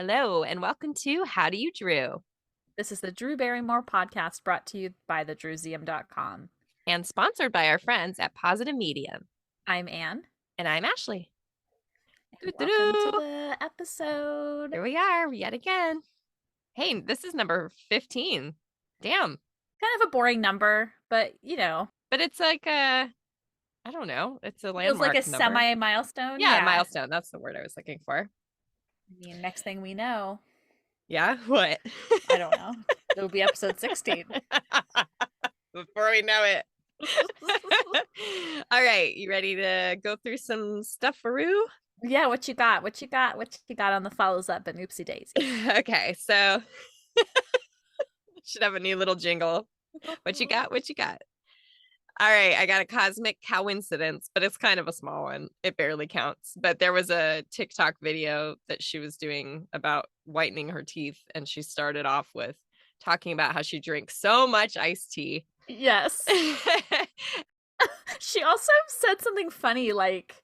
Hello, and welcome to How Do You Drew? This is the Drew Barrymore podcast brought to you by thedrewseum.com. And sponsored by our friends at Positive Medium. I'm Anne. And I'm Ashley. And welcome to the episode. Here we are, yet again. Hey, this is number 15. Damn. Kind of a boring number, but But it's like I don't know. It's a landmark feels like a number. semi-milestone. Yeah, milestone. That's the word I was looking for. I mean, next thing we know. Yeah, what? I don't know. It'll be episode 16. Before we know it. All right, you ready to go through some stuff for Roo? Yeah, what you got? What you got on the follows up and oopsie daisy? Okay, so should have a new little jingle. What you got? What you got? All right, I got a cosmic coincidence, but it's kind of a small one. It barely counts. But there was a TikTok video that she was doing about whitening her teeth, and she started off with talking about how she drinks so much iced tea. Yes. She also said something funny like,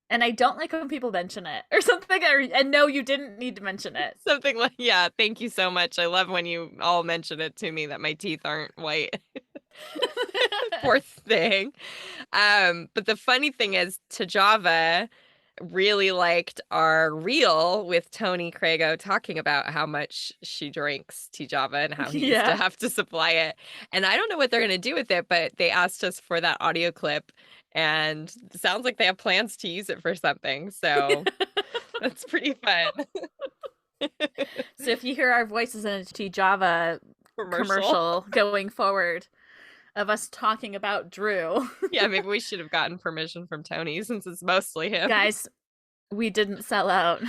and I don't like when people mention it or something. And no, you didn't need to mention it. Something like, yeah, thank you so much. I love when you all mention it to me that my teeth aren't white. Poor thing. But the funny thing is, Tajava really liked our reel with Tony Crago talking about how much she drinks Tajava and how he used to have to supply it. And I don't know what they're going to do with it, but they asked us for that audio clip, and it sounds like they have plans to use it for something. So that's pretty fun. So if you hear our voices in a Tajava commercial going forward of us talking about Drew. Yeah, maybe we should have gotten permission from Tony since it's mostly him. Guys, we didn't sell out.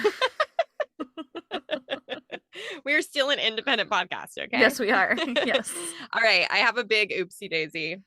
We're still an independent podcast, okay? Yes, we are. Yes. All right, I have a big oopsie daisy.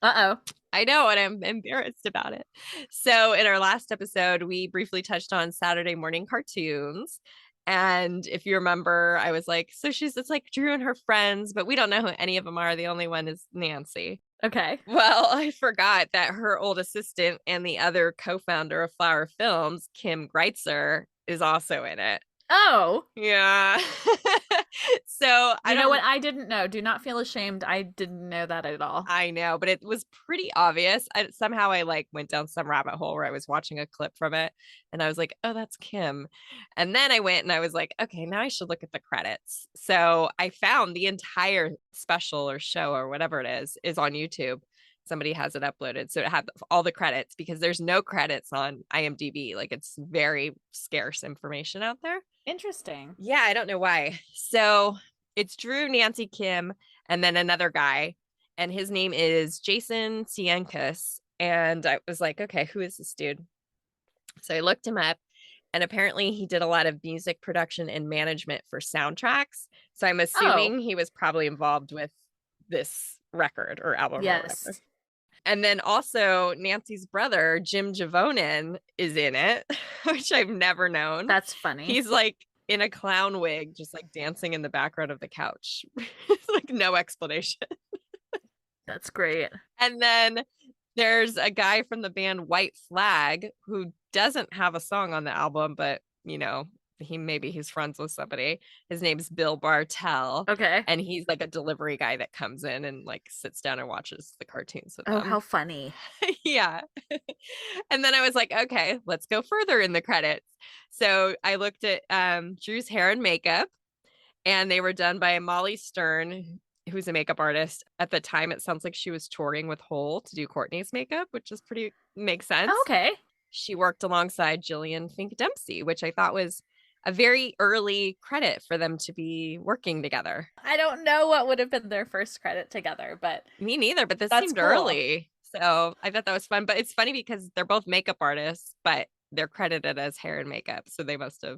Uh-oh. I know, and I'm embarrassed about it. So in our last episode, we briefly touched on Saturday morning cartoons. And if you remember, I was like, so it's like Drew and her friends, but we don't know who any of them are. The only one is Nancy. Okay. Well, I forgot that her old assistant and the other co-founder of Flower Films, Kim Greitzer, is also in it. Oh. Yeah. So you know what? I didn't know. Do not feel ashamed. I didn't know that at all. I know, but it was pretty obvious. Somehow I like went down some rabbit hole where I was watching a clip from it and I was like, oh, that's Kim. And then I went and I was like, okay, now I should look at the credits. So I found the entire special or show or whatever it is on YouTube. Somebody has it uploaded. So it had all the credits because there's no credits on IMDb. Like it's very scarce information out there. Interesting. Yeah, I don't know why. So it's Drew, Nancy, Kim, and then another guy. And his name is Jason Sienkus. And I was like, okay, who is this dude? So I looked him up. And apparently he did a lot of music production and management for soundtracks. So I'm assuming he was probably involved with this record or album. Yes. Or whatever. And then also Nancy's brother, Jim Javonen, is in it, which I've never known. That's funny. He's like in a clown wig, just like dancing in the background of the couch. Like no explanation. That's great. And then there's a guy from the band White Flag who doesn't have a song on the album, but you know, he's friends with somebody. His name's Bill Bartell. Okay. And he's like a delivery guy that comes in and like sits down and watches the cartoons with them. Oh, how funny. Yeah. And then I was like, okay, let's go further in the credits. So I looked at Drew's hair and makeup, and they were done by Molly Stern, who's a makeup artist. At the time, it sounds like she was touring with Hole to do Courtney's makeup, which is makes sense. Okay. She worked alongside Jillian Fink Dempsey, which I thought was a very early credit for them to be working together. I don't know what would have been their first credit together, but me neither, but this seemed cool. Early. So I thought that was fun, but it's funny because they're both makeup artists, but they're credited as hair and makeup. So they must have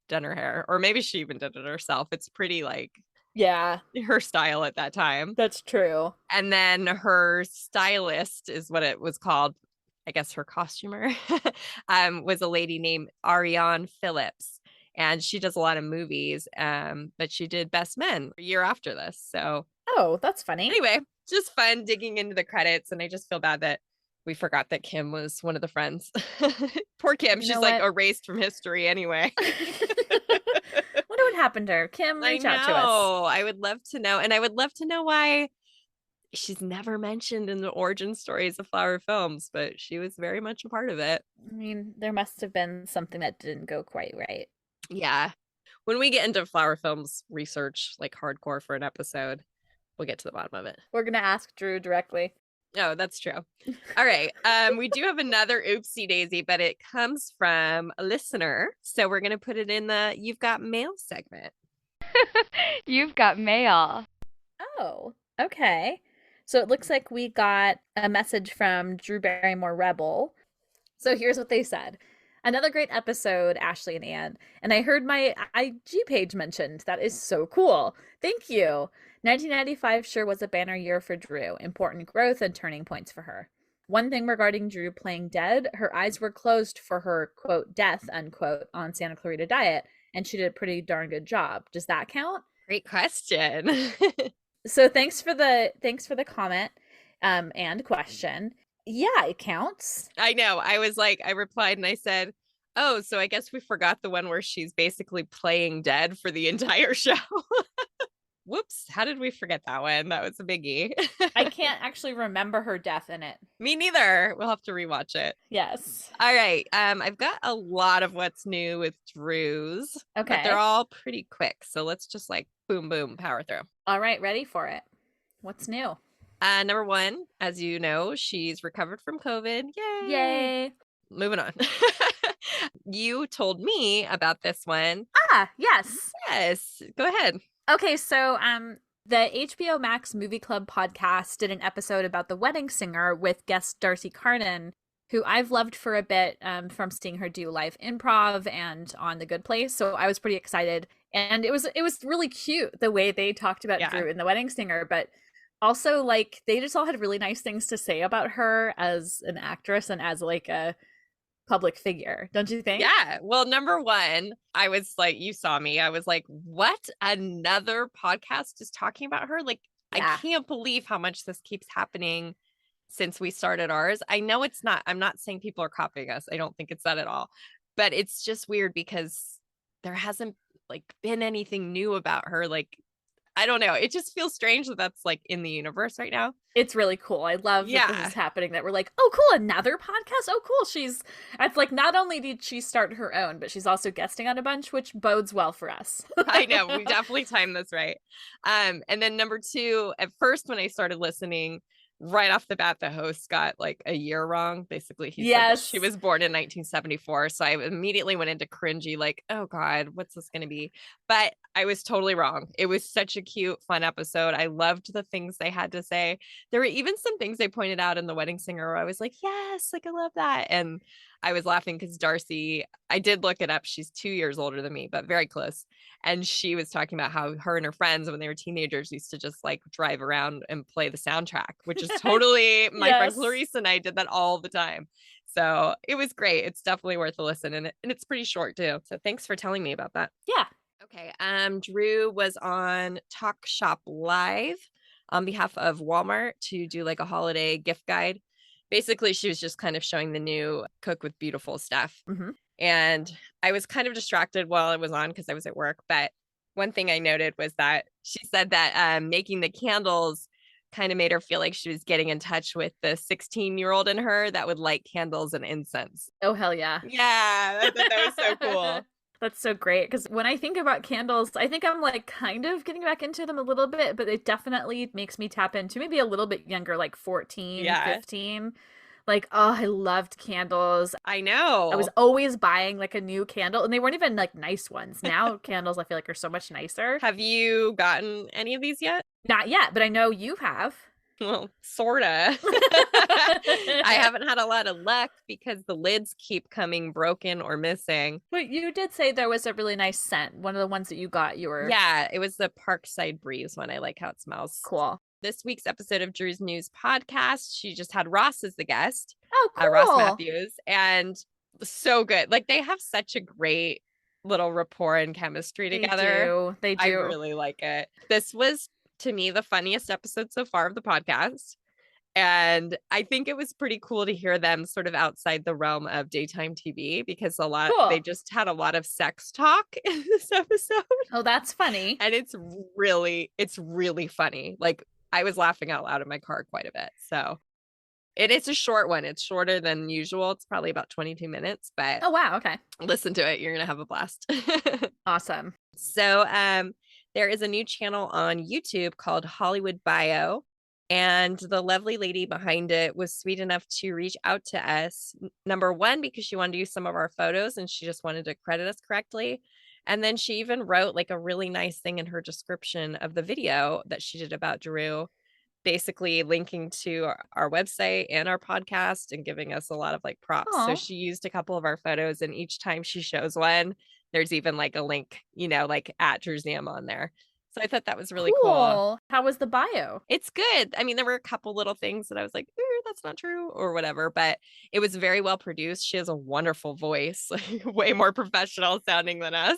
done her hair, or maybe she even did it herself. It's pretty like, yeah, her style at that time. That's true. And then her stylist is what it was called. I guess her costumer was a lady named Ariane Phillips. And she does a lot of movies, but she did Best Men a year after this. So, oh, that's funny. Anyway, just fun digging into the credits. And I just feel bad that we forgot that Kim was one of the friends. Poor Kim. She's like erased from history anyway. Wonder what happened to her. Kim, reach out to us. I would love to know. And I would love to know why she's never mentioned in the origin stories of Flower Films, but she was very much a part of it. I mean, there must have been something that didn't go quite right. Yeah. When we get into Flower Films research, like hardcore for an episode, we'll get to the bottom of it. We're going to ask Drew directly. Oh, that's true. All right. We do have another oopsie daisy, but it comes from a listener. So we're going to put it in the You've Got Mail segment. You've got mail. Oh, okay. So it looks like we got a message from Drew Barrymore Rebel. So here's what they said. Another great episode, Ashley and Anne. And I heard my IG page mentioned. That is so cool. Thank you. 1995 sure was a banner year for Drew. Important growth and turning points for her. One thing regarding Drew playing dead, her eyes were closed for her, quote, death, unquote, on Santa Clarita Diet, and she did a pretty darn good job. Does that count? Great question. So thanks for the comment and question. Yeah, it counts. I know. I replied and I said, oh, so I guess we forgot the one where she's basically playing dead for the entire show. Whoops. How did we forget that one? That was a biggie. I can't actually remember her death in it. Me neither. We'll have to rewatch it. Yes. All right. I've got a lot of what's new with Drew's. Okay. But they're all pretty quick. So let's just boom, boom, power through. All right. Ready for it. What's new? Number one, as you know, she's recovered from COVID. Yay. Yay. Moving on. You told me about this one. Yes. Yes. Go ahead. Okay, so the HBO Max Movie Club podcast did an episode about The Wedding Singer with guest Darcy Carden, who I've loved for a bit from seeing her do live improv and on The Good Place. So I was pretty excited. And it was really cute the way they talked about Drew in The Wedding Singer, but also they just all had really nice things to say about her as an actress and as a public figure, don't you think? Yeah. Well, number one, I was you saw me. I was like, what? Another podcast is talking about her? I can't believe how much this keeps happening since we started ours. I know it's not, I'm not saying people are copying us. I don't think it's that at all. But it's just weird because there hasn't been anything new about her. I don't know. It just feels strange that that's in the universe right now. It's really cool. I love that this is happening, that we're oh, cool, another podcast? Oh, cool. It's not only did she start her own, but she's also guesting on a bunch, which bodes well for us. I know. We definitely timed this right. And then number two, at first when I started listening, right off the bat, the host got a year wrong. Basically, he said that she was born in 1974. So I immediately went into cringy, oh God, what's this going to be? But I was totally wrong. It was such a cute, fun episode. I loved the things they had to say. There were even some things they pointed out in The Wedding Singer where I was yes, I love that. And I was laughing because Darcy, I did look it up. She's 2 years older than me, but very close. And she was talking about how her and her friends, when they were teenagers, used to just drive around and play the soundtrack, which is totally my friend Clarice and I did that all the time. So it was great. It's definitely worth a listen. And it's pretty short too. So thanks for telling me about that. Yeah. Okay. Drew was on Talk Shop Live on behalf of Walmart to do a holiday gift guide. Basically, she was just kind of showing the new Cook with Beautiful stuff. Mm-hmm. And I was kind of distracted while I was on because I was at work. But one thing I noted was that she said that making the candles kind of made her feel like she was getting in touch with the 16-year-old in her that would light candles and incense. Oh, hell yeah. Yeah, I thought that was so cool. That's so great, because when I think about candles, I think I'm kind of getting back into them a little bit, but it definitely makes me tap into maybe a little bit younger, 14, 15. Oh, I loved candles. I know. I was always buying a new candle, and they weren't even nice ones. Now candles I feel are so much nicer. Have you gotten any of these yet? Not yet, but I know you have. Well, sorta. I haven't had a lot of luck because the lids keep coming broken or missing. But you did say there was a really nice scent. One of the ones that you got, Yeah, it was the Parkside Breeze one. I like how it smells. Cool. This week's episode of Drew's News podcast, she just had Ross as the guest. Oh, cool. Ross Matthews. And so good. They have such a great little rapport and chemistry together. They do. I really like it. This was, to me, the funniest episode so far of the podcast. And I think it was pretty cool to hear them sort of outside the realm of daytime TV because they Cool. just had a lot of sex talk in this episode. Oh, that's funny. And it's really funny. Like I was laughing out loud in my car quite a bit. So it's a short one. It's shorter than usual. It's probably about 22 minutes, but Oh, wow. Okay. listen to it. You're going to have a blast. Awesome. So there is a new channel on YouTube called Hollywood Bio. And the lovely lady behind it was sweet enough to reach out to us. Number one, because she wanted to use some of our photos and she just wanted to credit us correctly. And then she even wrote like a really nice thing in her description of the video that she did about Drew, basically linking to our website and our podcast and giving us a lot of like props. Aw. So she used a couple of our photos, and each time she shows one, there's even like a link, like at Drew's name on there. So I thought that was really cool. How was the bio? It's good. I mean, there were a couple little things that I was like, that's not true or whatever, but it was very well produced. She has a wonderful voice, like way more professional sounding than us,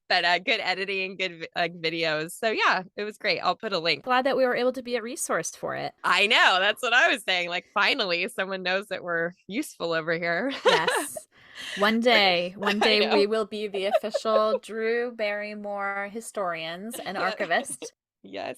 but good editing, good videos. So yeah, it was great. I'll put a link. Glad that we were able to be a resource for it. I know. That's what I was saying. Like finally someone knows that we're useful over here. Yes. One day know. we will be the official Drew Barrymore historians and archivists. Yes.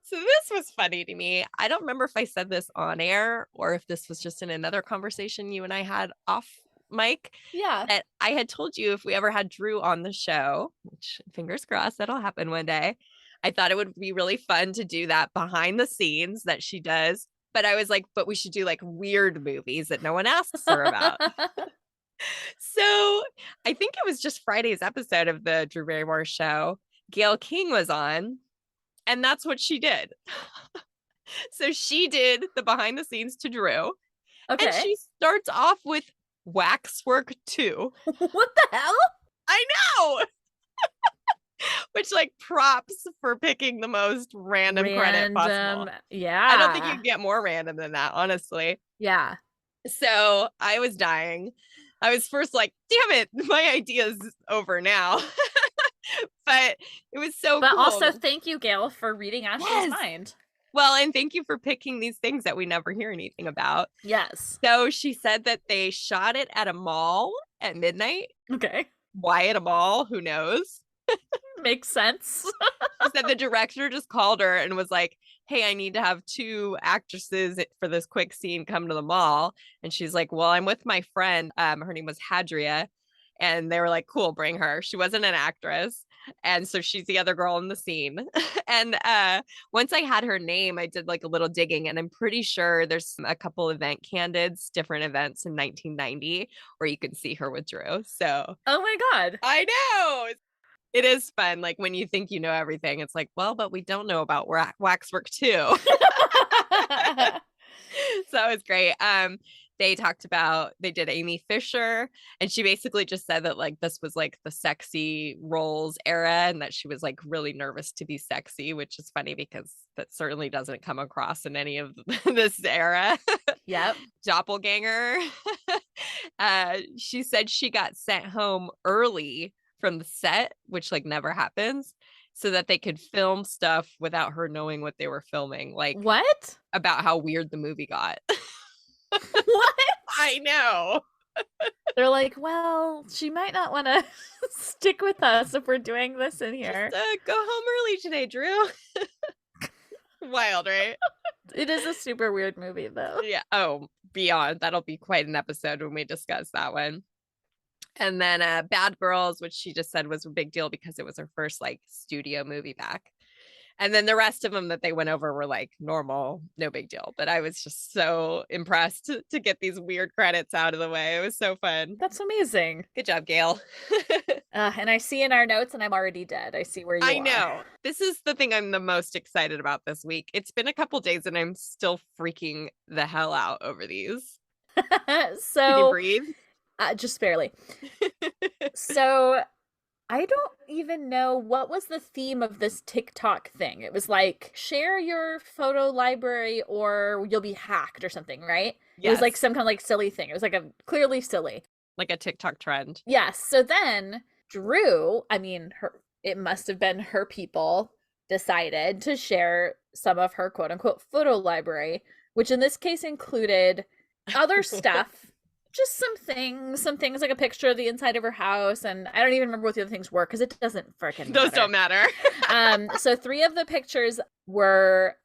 So this was funny to me. I don't remember if I said this on air or if this was just in another conversation you and I had off mic. Yeah. That I had told you if we ever had Drew on the show, which fingers crossed that'll happen one day, I thought it would be really fun to do that behind the scenes that she does. But I was like, but we should do like weird movies that no one asks her about. So I think it was just Friday's episode of the Drew Barrymore show. Gail King was on, and that's what she did. So she did the behind the scenes to Drew. Okay. And she starts off with Waxwork 2. What the hell? I know. Which like props for picking the most random credit possible. Yeah. I don't think you can get more random than that, honestly. Yeah. So I was dying. I was first like, damn it, my idea's over now. But it was so But cool. also thank you, Gail, for reading Ashley's mind. Well, and thank you for picking these things that we never hear anything about. Yes. So she said that they shot it at a mall at midnight. Okay. Why at a mall? Who knows? Makes sense. She said the director just called her and was like, hey, I need to have 2 actresses for this quick scene come to the mall. And she's like, well, I'm with my friend. Her name was Hadria. And they were like, cool, bring her. She wasn't an actress. And so she's the other girl in the scene. And once I had her name, I did like a little digging. And I'm pretty sure there's a couple event candidates, different events in 1990 where you can see her with Drew. So, oh my God. I know. It is fun. Like when you think you know everything, it's like, well, but we don't know about Waxwork 2. So it was great. They did Amy Fisher, and she basically just said that like this was like the sexy roles era and that she was like really nervous to be sexy, which is funny because that certainly doesn't come across in any of this era. Yep. Doppelganger. She said she got sent home early from the set, which like never happens, so that they could film stuff without her knowing what they were filming. Like what? About how weird the movie got. What? I know. They're like, well, she might not want to stick with us if we're doing this in here. Just, go home early today, Drew. Wild, right? It is a super weird movie, though. Yeah. Oh, beyond. That'll be quite an episode when we discuss that one. And then Bad Girls, which she just said was a big deal because it was her first like studio movie back. And then the rest of them that they went over were like normal, no big deal. But I was just so impressed to get these weird credits out of the way. It was so fun. That's amazing. Good job, Gail. And I see in our notes, and I'm already dead. I see where you are. I know. This is the thing I'm the most excited about this week. It's been a couple days and I'm still freaking the hell out over these. So can you breathe? Just barely. So I don't even know what was the theme of this TikTok thing. It was like, share your photo library or you'll be hacked or something, right? Yes. It was like some kind of like silly thing. It was like clearly silly. Like a TikTok trend. Yes. So then Drew, it must have been her people, decided to share some of her quote unquote photo library, which in this case included other stuff. Just some things like a picture of the inside of her house, and I don't even remember what the other things were because it doesn't freaking matter. Those don't matter. So 3 of the pictures were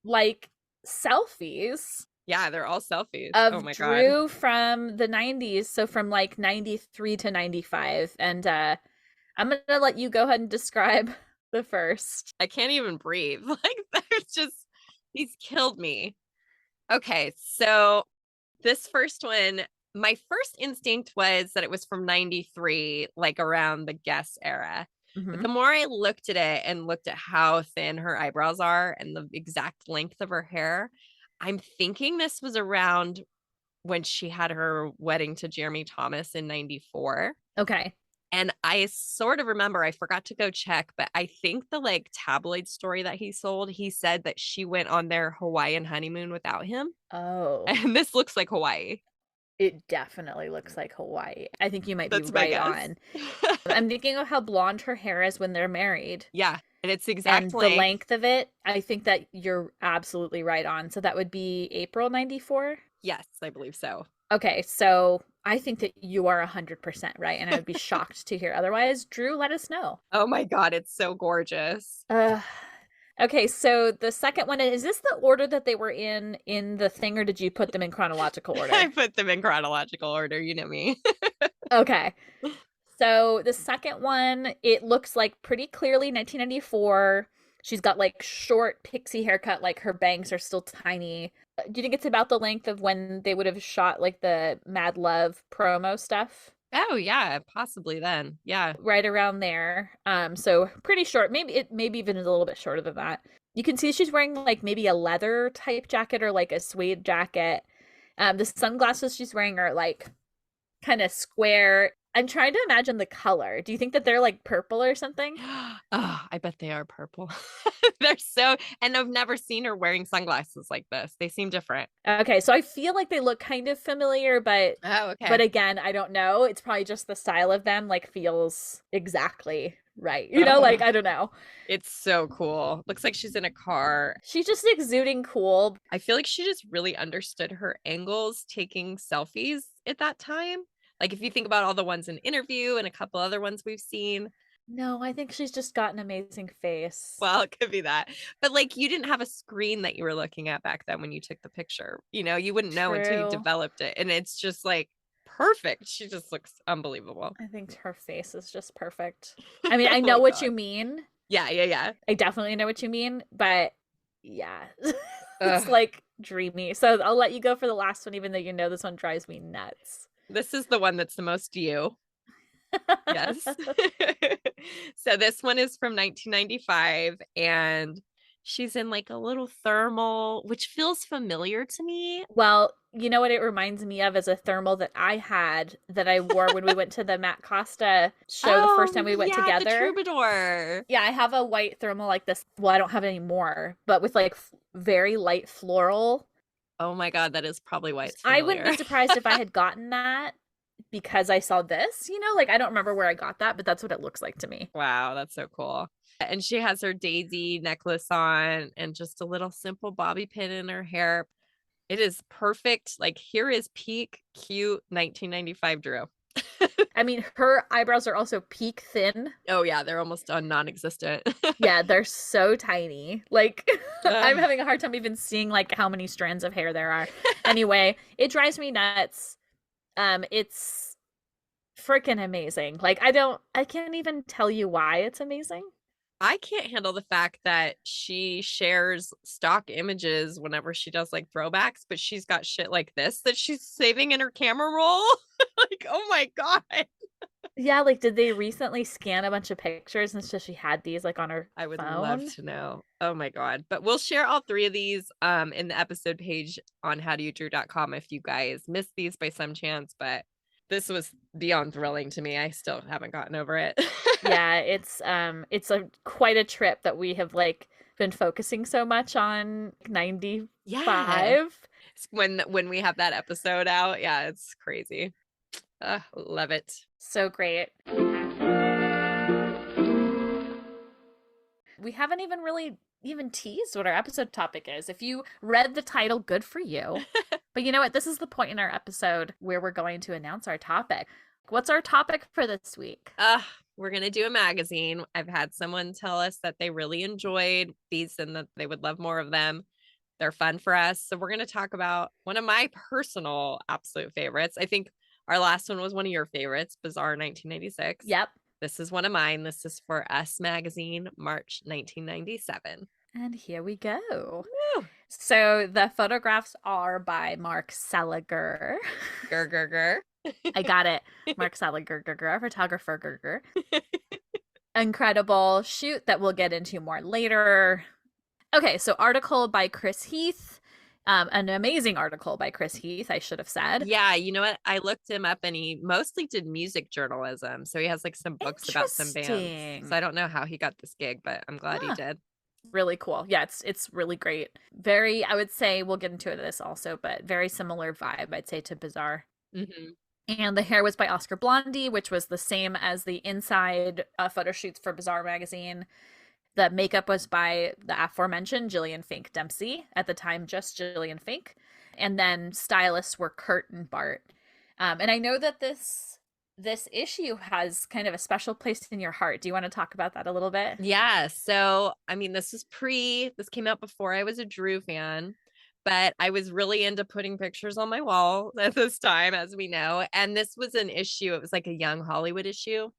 like selfies. Yeah, they're all selfies. Of oh my Drew God. from the 90s, so from like 93 to 95. And I'm going to let you go ahead and describe the first. I can't even breathe. Like, there's just, he's killed me. Okay, so this first one, my first instinct was that it was from 93, like around the Guess era. But the more I looked at it and looked at how thin her eyebrows are and the exact length of her hair, I'm thinking this was around when she had her wedding to Jeremy Thomas in 94. Okay. And I sort of remember, I forgot to go check, but I think the like tabloid story that he sold, he said that she went on their Hawaiian honeymoon without him. Oh. And this looks like Hawaii. It definitely looks like Hawaii. I think you might That's be my right guess. on. I'm thinking of how blonde her hair is when they're married. Yeah. And it's exact And length. the length of it, I think that you're absolutely right on. So that would be April 94? Yes, I believe so. Okay, so I think that you are 100% right, and I would be shocked to hear otherwise. Drew, let us know. Oh my God, it's so gorgeous. Okay, so the second one, is this the order that they were in the thing, or did you put them in chronological order? I put them in chronological order, you know me. Okay. So the second one, it looks like pretty clearly 1994. She's got like short pixie haircut, like her bangs are still tiny. Do you think it's about the length of when they would have shot like the Mad Love promo stuff? Oh yeah, possibly then. Yeah. Right around there. So pretty short. Maybe even a little bit shorter than that. You can see she's wearing like maybe a leather type jacket or like a suede jacket. The sunglasses she's wearing are like kind of square. I'm trying to imagine the color. Do you think that they're like purple or something? Oh, I bet they are purple. They're so, and I've never seen her wearing sunglasses like this. They seem different. Okay, so I feel like they look kind of familiar, but Oh, okay. but again, I don't know. It's probably just the style of them like feels exactly right. You know, like I don't know. It's so cool. Looks like she's in a car. She's just exuding cool. I feel like she just really understood her angles taking selfies at that time. Like if you think about all the ones in Interview and a couple other ones we've seen. No, I think she's just got an amazing face. Well, it could be that. But like you didn't have a screen that you were looking at back then when you took the picture. You know, you wouldn't know until you True. developed it. And it's just like perfect. She just looks unbelievable. I think her face is just perfect. I mean, I Oh know my what God. you mean. Yeah. I definitely know what you mean, but yeah. It's Ugh. like dreamy. So I'll let you go for the last one, even though you know this one drives me nuts. This is the one that's the most you. Yes. So this one is from 1995 and she's in like a little thermal, which feels familiar to me. Well, you know what it reminds me of is a thermal that I had that I wore when we went to the Matt Costa show the first time we went yeah, together. The Troubadour. Yeah, I have a white thermal like this. Well, I don't have it anymore, but with like very light floral. Oh my God, that is probably why it's I wouldn't be familiar. surprised if I had gotten that because I saw this, you know, like I don't remember where I got that, but that's what it looks like to me. Wow, that's so cool. And she has her daisy necklace on and just a little simple bobby pin in her hair. It is perfect. Like here is peak cute 1995 Drew. I mean, her eyebrows are also peak thin. Oh yeah, they're almost non-existent. Yeah, they're so tiny. Like I'm Ugh. having a hard time even seeing like how many strands of hair there are. Anyway, it drives me nuts. It's freaking amazing. Like I can't even tell you why it's amazing. I can't handle the fact that she shares stock images whenever she does like throwbacks, but she's got shit like this that she's saving in her camera roll. Like, oh my God. Yeah, like did they recently scan a bunch of pictures and so she had these like on her I would phone? love to know. Oh my God. But we'll share all 3 of these in the episode page on howdoyoudrew.com if you guys missed these by some chance, but this was beyond thrilling to me. I still haven't gotten over it. Yeah, it's a quite a trip that we have like been focusing so much on 95. Yeah. When we have that episode out, yeah, it's crazy. Love it. So great. We haven't even really even teased what our episode topic is. If you read the title, good for you. But you know what? This is the point in our episode where we're going to announce our topic. What's our topic for this week? We're going to do a magazine. I've had someone tell us that they really enjoyed these and that they would love more of them. They're fun for us. So we're going to talk about one of my personal absolute favorites. I think our last one was one of your favorites, Bizarre 1996. Yep. This is one of mine. This is for Us Magazine, March 1997. And here we go. Woo! So the photographs are by Mark Seliger. Grr. I got it. Mark Seliger, photographer. Incredible shoot that we'll get into more later. Okay, so article by Chris Heath. An amazing article by Chris Heath, I should have said. Yeah, you know what? I looked him up and he mostly did music journalism. So he has like some books about some bands. So I don't know how he got this gig, but I'm glad he did. Really cool. Yeah, it's really great. Very, I would say, we'll get into this also, but very similar vibe, I'd say, to Bizarre. Mm-hmm. And the hair was by Oscar Blondie, which was the same as the inside photo shoots for Bizarre magazine. The makeup was by the aforementioned Gillian Fink Dempsey, at the time just Gillian Fink. And then stylists were Kurt and Bart. And I know that this issue has kind of a special place in your heart. Do you want to talk about that a little bit? Yeah. So, I mean, this came out before I was a Drew fan, but I was really into putting pictures on my wall at this time, as we know. And this was an issue. It was like a young Hollywood issue.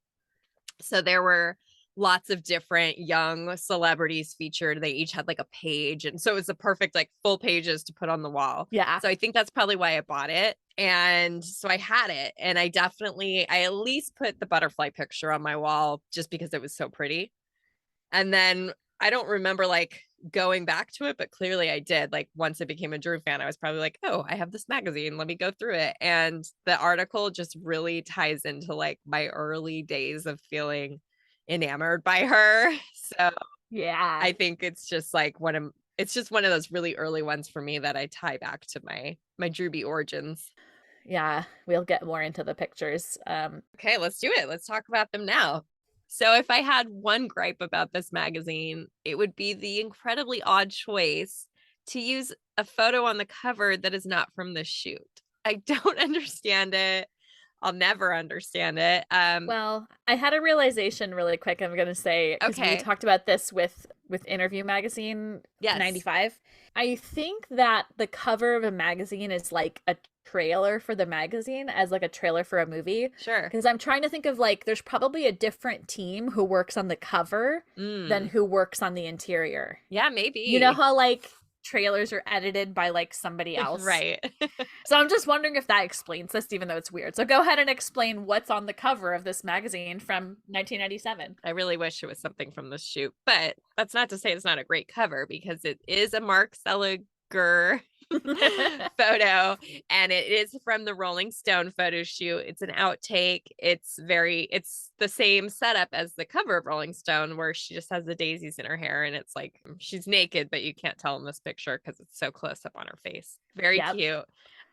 So there were lots of different young celebrities featured. They each had like a page. And so it was the perfect like full pages to put on the wall. Yeah. So I think that's probably why I bought it. And so I had it. And I at least put the butterfly picture on my wall just because it was so pretty. And then I don't remember like going back to it, but clearly I did. Like once I became a Drew fan, I was probably like, oh, I have this magazine. Let me go through it. And the article just really ties into like my early days of feeling enamored by her. So yeah, I think it's just like one of those really early ones for me that I tie back to my Drewbie origins. Yeah, we'll get more into the pictures. Okay, let's do it. Let's talk about them now. So if I had one gripe about this magazine, it would be the incredibly odd choice to use a photo on the cover that is not from the shoot. I don't understand it. I'll never understand it. Well, I had a realization really quick, I'm going to say, because we talked about this with Interview Magazine 95. I think that the cover of a magazine is like a trailer for the magazine as like a trailer for a movie. Sure. Because I'm trying to think of like, there's probably a different team who works on the cover than who works on the interior. Yeah, maybe. You know how like trailers are edited by like somebody else, right? So I'm just wondering if that explains this, even though it's weird. So go ahead and explain what's on the cover of this magazine from 1997. I really wish it was something from the shoot, but that's not to say it's not a great cover, because it is a Mark Seliger photo, and it is from the Rolling Stone photo shoot. It's an outtake. It's the same setup as the cover of Rolling Stone, where she just has the daisies in her hair, and it's like she's naked, but you can't tell in this picture because it's so close up on her face. Very cute.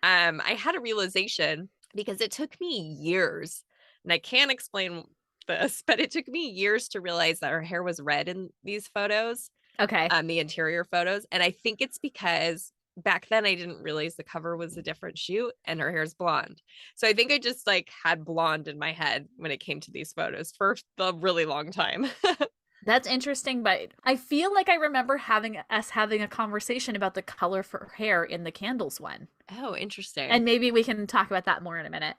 I had a realization because it took me years, and I can't explain this, but it took me years to realize that her hair was red in these photos. Okay. The interior photos. And I think it's because back then I didn't realize the cover was a different shoot and her hair's blonde. So I think I just like had blonde in my head when it came to these photos for a really long time. That's interesting, but I feel like I remember having a conversation about the color for her hair in the Candles one. Oh, interesting. And maybe we can talk about that more in a minute.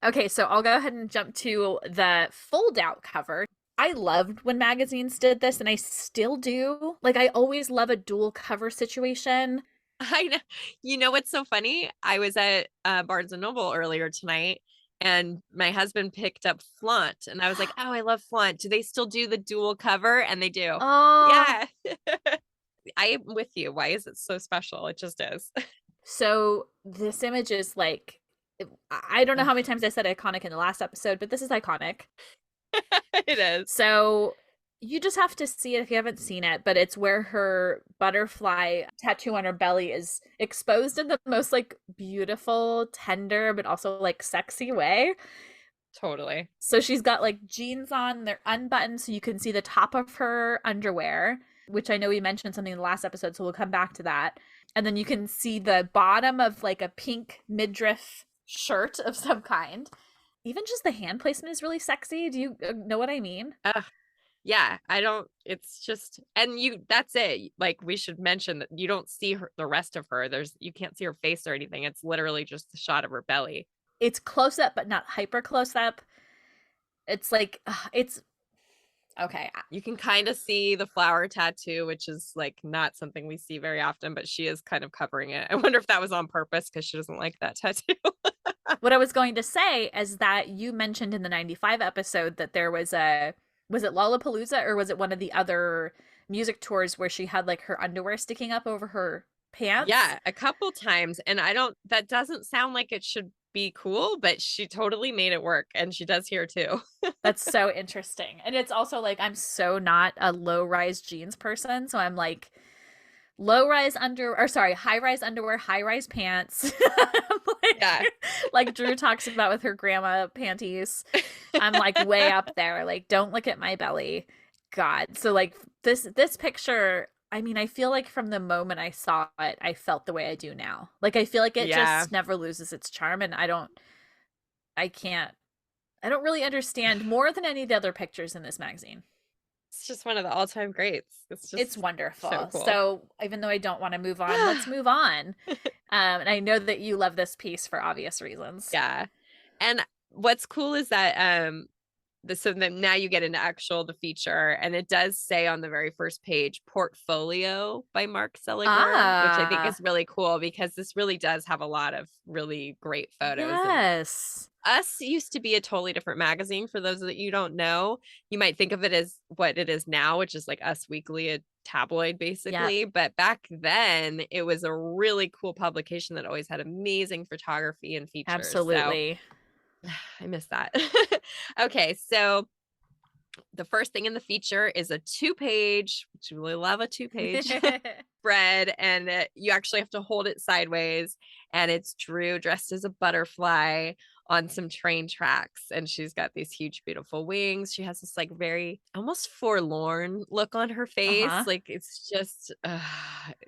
Okay, so I'll go ahead and jump to the fold out cover. I loved when magazines did this, and I still do. Like, I always love a dual cover situation. I know. You know what's so funny? I was at Barnes & Noble earlier tonight, and my husband picked up Flaunt, and I was like, oh, I love Flaunt. Do they still do the dual cover? And they do. Oh. Yeah. I am with you. Why is it so special? It just is. So this image is like, I don't know how many times I said iconic in the last episode, but this is iconic. It is. So you just have to see it if you haven't seen it, but it's where her butterfly tattoo on her belly is exposed in the most like beautiful, tender, but also like sexy way. Totally. So she's got like jeans on, they're unbuttoned so you can see the top of her underwear, which I know we mentioned something in the last episode, so we'll come back to that. And then you can see the bottom of like a pink midriff shirt of some kind. Even just the hand placement is really sexy. Do you know what I mean? Yeah, it's just, and that's it. Like, we should mention that you don't see the rest of her. You can't see her face or anything. It's literally just the shot of her belly. It's close up, but not hyper close up. It's like, it's okay. You can kind of see the flower tattoo, which is like not something we see very often, but she is kind of covering it. I wonder if that was on purpose because she doesn't like that tattoo. What I was going to say is that you mentioned in the 95 episode that there was it Lollapalooza or was it one of the other music tours where she had like her underwear sticking up over her pants? Yeah, a couple times. And that doesn't sound like it should be cool, but she totally made it work. And she does here too. That's so interesting. And it's also like, I'm so not a low-rise jeans person. So I'm like high-rise underwear, high-rise pants. Yeah. Like Drew talks about with her grandma panties. I'm like way up there. Like, don't look at my belly. God. So like this picture, I mean, I feel like from the moment I saw it, I felt the way I do now. Like, I feel like it just never loses its charm. And I don't really understand more than any of the other pictures in this magazine. It's just one of the all-time greats. It's wonderful. So cool. So even though I don't want to move on, let's move on. And I know that you love this piece for obvious reasons. Yeah. And what's cool is that so then now you get into the feature, and it does say on the very first page, Portfolio by Mark Seliger, which I think is really cool because this really does have a lot of really great photos. Yes. Us used to be a totally different magazine. For those that you don't know, you might think of it as what it is now, which is like Us Weekly, a tabloid basically. Yep. But back then it was a really cool publication that always had amazing photography and features. Absolutely. So, I miss that. Okay, so the first thing in the feature is a 2-page, which you really love a 2-page spread, and you actually have to hold it sideways, and it's Drew dressed as a butterfly on some train tracks, and she's got these huge beautiful wings. She has this like very almost forlorn look on her face. Like, it's just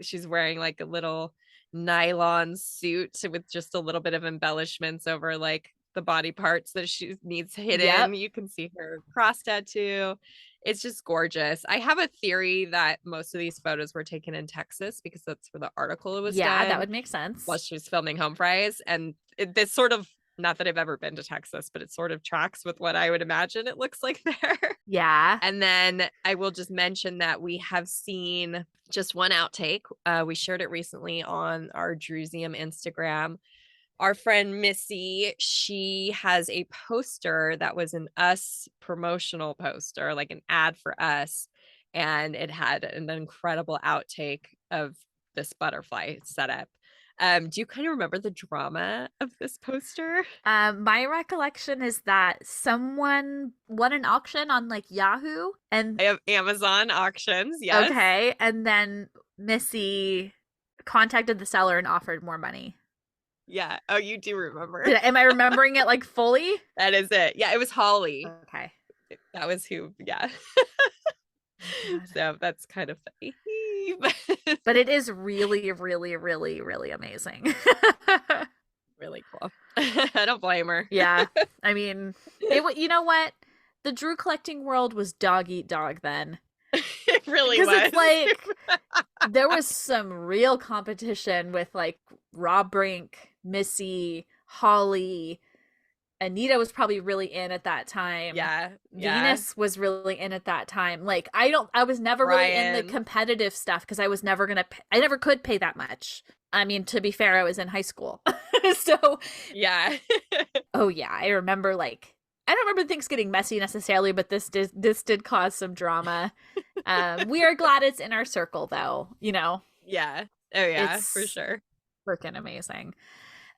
she's wearing like a little nylon suit with just a little bit of embellishments over like the body parts that she needs hidden. Yep. You can see her cross tattoo. It's just gorgeous. I have a theory that most of these photos were taken in Texas because that's where the article was done. Yeah, that would make sense. While she was filming Home Fries. And this sort of, not that I've ever been to Texas, but it sort of tracks with what I would imagine it looks like there. Yeah. And then I will just mention that we have seen just one outtake. We shared it recently on our Drewsium Instagram. Our friend Missy, she has a poster that was an Us promotional poster, like an ad for Us. And it had an incredible outtake of this butterfly setup. Do you kind of remember the drama of this poster? My recollection is that someone won an auction on like Yahoo, and I have Amazon auctions. Yes. Okay. And then Missy contacted the seller and offered more money. Yeah. Oh, you do remember. Am I remembering it like fully? That is it. Yeah, it was Holly. Okay. That was who. Yeah. So that's kind of funny. But it is really, really, really, really amazing. Really cool. I don't blame her. Yeah. I mean, you know what? The Drew collecting world was dog eat dog then. It really was. Because it's like, there was some real competition with like Rob Brink, Missy, Holly. Anita was probably really in at that time. Yeah. Venus was really in at that time. Like, I was never really in the competitive stuff because I was never I never could pay that much. I mean, to be fair, I was in high school. So, yeah. Oh yeah. I remember I don't remember things getting messy necessarily, but this did cause some drama. We are glad it's in our circle though, you know? Yeah. Oh yeah, it's for sure. Freaking amazing.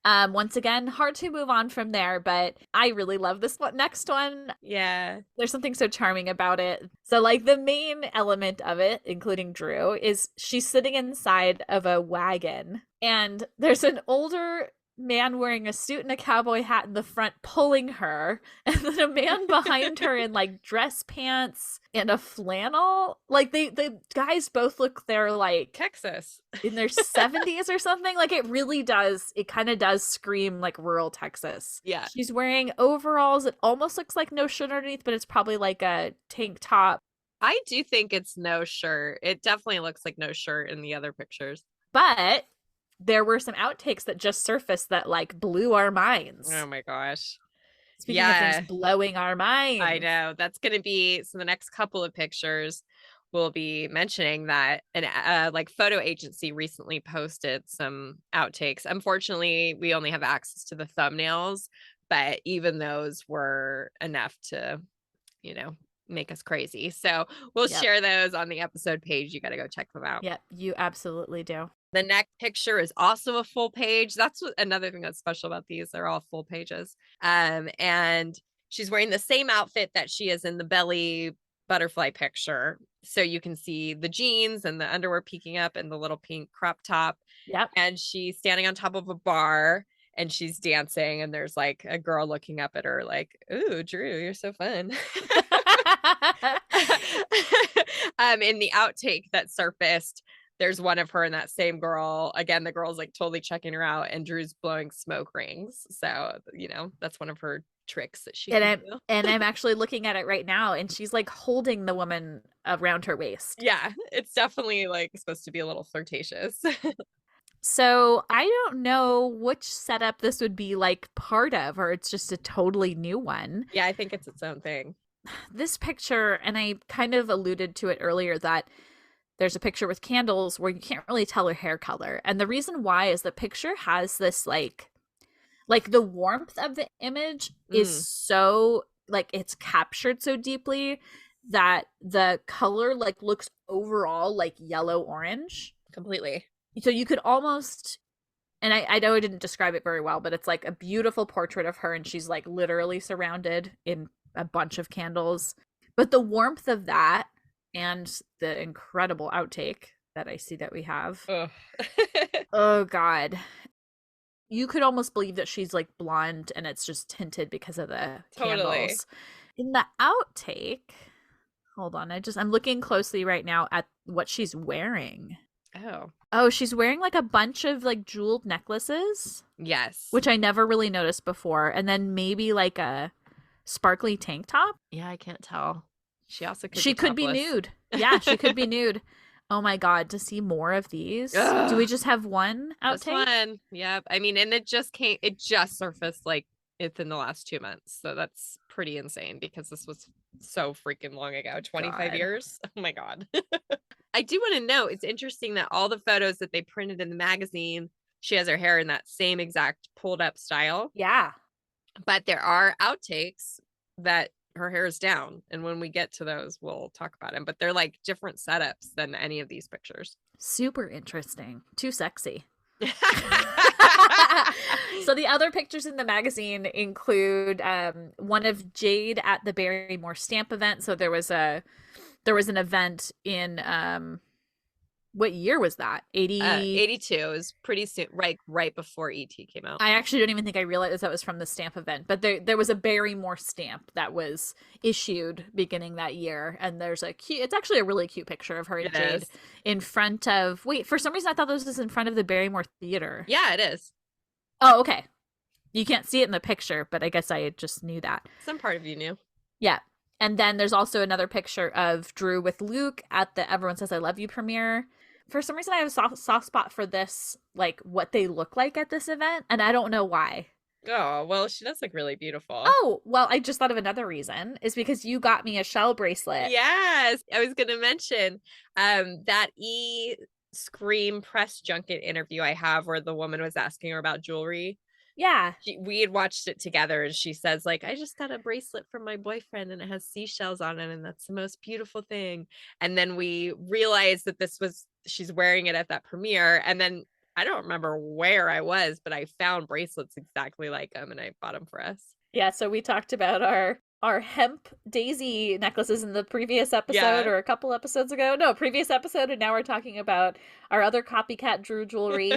Once again, hard to move on from there, but I really love this next one. Yeah. There's something so charming about it. So like the main element of it, including Drew, is she's sitting inside of a wagon, and there's an older man wearing a suit and a cowboy hat in the front pulling her, and then a man behind her in like dress pants and a flannel. Like the guys both look they're like Texas. in their 70s or something. Like it kind of does scream like rural Texas. Yeah. She's wearing overalls. It almost looks like no shirt underneath, but it's probably like a tank top. I do think it's no shirt. It definitely looks like no shirt in the other pictures. But there were some outtakes that just surfaced that like blew our minds. Oh my gosh. Speaking of things blowing our minds. I know. That's going to be, so the next couple of pictures we'll be mentioning that an like photo agency recently posted some outtakes. Unfortunately, we only have access to the thumbnails, but even those were enough to, make us crazy. So we'll share those on the episode page. You got to go check them out. Yep, you absolutely do. The next picture is also a full page. That's another thing that's special about these. They're all full pages. And she's wearing the same outfit that she is in the belly butterfly picture. So you can see the jeans and the underwear peeking up and the little pink crop top. Yep. And she's standing on top of a bar and she's dancing. And there's like a girl looking up at her like, ooh, Drew, you're so fun. In the outtake that surfaced, there's one of her and that same girl. Again, the girl's like totally checking her out and Drew's blowing smoke rings. So, that's one of her tricks that she can do. And I'm actually looking at it right now and she's like holding the woman around her waist. Yeah, it's definitely like supposed to be a little flirtatious. So I don't know which setup this would be like part of, or it's just a totally new one. Yeah, I think it's its own thing. This picture, and I kind of alluded to it earlier, that there's a picture with candles where you can't really tell her hair color. And the reason why is the picture has this like the warmth of the image is so like it's captured so deeply that the color like looks overall like yellow orange. Completely. So you could almost, and I know I didn't describe it very well, but it's like a beautiful portrait of her and she's like literally surrounded in a bunch of candles. But the warmth of that and the incredible outtake that I see that we have. Oh God. You could almost believe that she's like blonde and it's just tinted because of the candles. In the outtake, hold on, I'm looking closely right now at what she's wearing. Oh, she's wearing like a bunch of like jeweled necklaces. Yes. Which I never really noticed before. And then maybe like a sparkly tank top. Yeah, I can't tell. She also could be nude. Yeah, she could be nude. Oh my God, to see more of these. Ugh. Do we just have one outtake? Just one. Yep. I mean, and it just surfaced like within the last 2 months. So that's pretty insane because this was so freaking long ago. 25 years. Oh my God. I do want to know, it's interesting that all the photos that they printed in the magazine, she has her hair in that same exact pulled up style. Yeah. But there are outtakes that her hair is down. And when we get to those, we'll talk about them. But they're like different setups than any of these pictures. Super interesting. Too sexy. So the other pictures in the magazine include one of Jade at the Barrymore stamp event. So there was an event in what year was that? 82. It was pretty soon, right before ET came out. I actually don't even think I realized that was from the stamp event, but there was a Barrymore stamp that was issued beginning that year, and there's it's actually a really cute picture of her and Jade in front of, for some reason I thought this was in front of the Barrymore Theater. Yeah, it is. Oh, okay. You can't see it in the picture, but I guess I just knew that. Some part of you knew. Yeah. And then there's also another picture of Drew with Luke at the Everyone Says I Love You premiere. For some reason, I have a soft spot for this, like what they look like at this event, and I don't know why. Oh, well, she does look really beautiful. Oh, well, I just thought of another reason, is because you got me a shell bracelet. Yes, I was going to mention that Scream press junket interview I have where the woman was asking her about jewelry. Yeah. We had watched it together and she says like, I just got a bracelet from my boyfriend and it has seashells on it and that's the most beautiful thing. And then we realized that she's wearing it at that premiere. And then I don't remember where I was, but I found bracelets exactly like them and I bought them for us. Yeah, so we talked about our our hemp daisy necklaces in the previous episode Yeah. or a couple episodes ago. No, previous episode, and now we're talking about our other copycat Drew jewelry.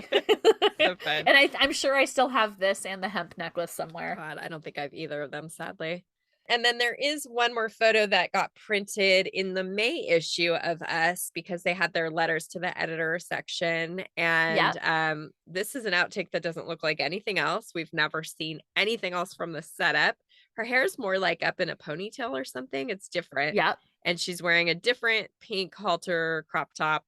So fun. And I'm sure I still have this and the hemp necklace somewhere. God, I don't think I have either of them, sadly. And then there is one more photo that got printed in the May issue of Us because they had their letters to the editor section. And this is an outtake that doesn't look like anything else. We've never seen anything else from the setup. Her hair's more like up in a ponytail or something. It's different. Yep. And she's wearing a different pink halter crop top.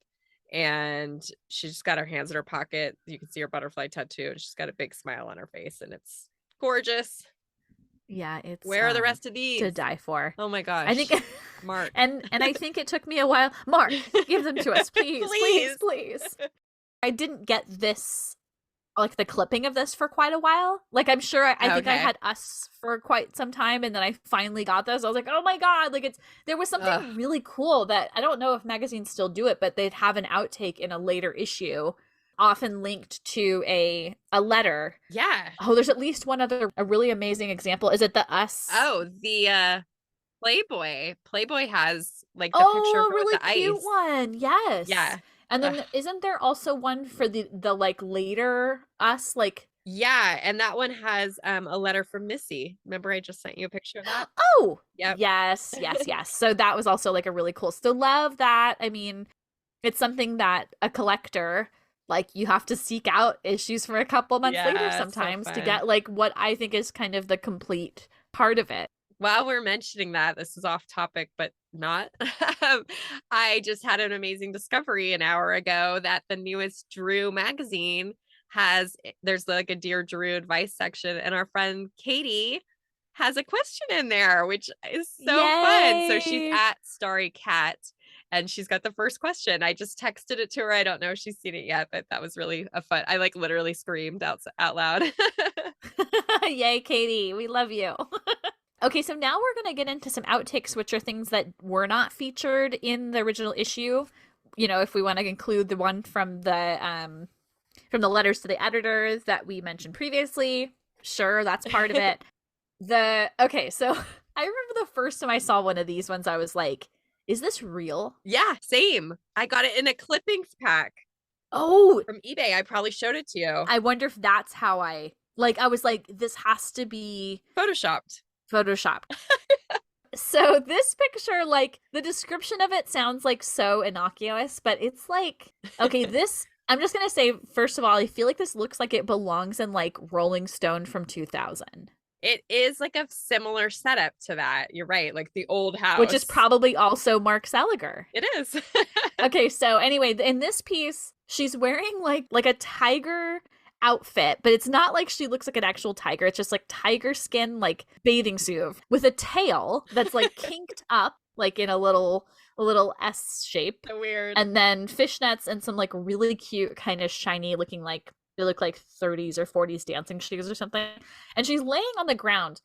And she's just got her hands in her pocket. You can see her butterfly tattoo. And she's got a big smile on her face. And it's gorgeous. Yeah, it's where are the rest of these to die for? Oh my gosh. I think Mark. and I think it took me a while. Mark, give them to us, please, please. I didn't get this, like the clipping of this for quite a while. Like I'm sure I think I had Us for quite some time, and then I finally got this. I was like, oh my god, like there was something really cool that I don't know if magazines still do it, but they'd have an outtake in a later issue, often linked to a letter. Yeah. Oh, there's at least one other, a really amazing example. Is it the Us? Oh, the Playboy. Playboy has like the picture of really with the cute ice. one. Yes. Yeah. And then isn't there also one for the like later Us, like yeah, and that one has a letter from Missy. Remember I just sent you a picture of that? Oh, yep. Yes. So that was also like a really cool. Still love that. I mean, it's something that a collector, like, you have to seek out issues for a couple months later sometimes to get like what I think is kind of the complete part of it. While we're mentioning that, this is off topic, but not. I just had an amazing discovery an hour ago that the newest Drew magazine there's like a Dear Drew advice section, and our friend Katie has a question in there, which is so fun. So she's at Starry Cat, and she's got the first question. I just texted it to her. I don't know if she's seen it yet, but that was really a fun. I like literally screamed out loud. Yay, Katie. We love you. Okay, so now we're going to get into some outtakes, which are things that were not featured in the original issue. You know, if we want to include the one from the letters to the editors that we mentioned previously, sure, that's part of it. Okay, so I remember the first time I saw one of these ones, I was like, is this real? Yeah, same. I got it in a clippings pack. Oh, from eBay. I probably showed it to you. I wonder if that's how I was like, this has to be photoshopped. So this picture, like, the description of it sounds like so innocuous, but it's like, okay, this, I'm just gonna say, first of all, I feel like this looks like it belongs in like Rolling Stone from 2000. It is like a similar setup to that. You're right, like the old house, which is probably also Mark Seliger. It is. Okay, so anyway, in this piece, she's wearing like a tiger outfit, but it's not like she looks like an actual tiger. It's just like tiger skin, like bathing suit with a tail that's like kinked up, like in a little S shape. So weird. And then fishnets and some like really cute, kind of shiny looking, like they look like 30s or 40s dancing shoes or something. And she's laying on the ground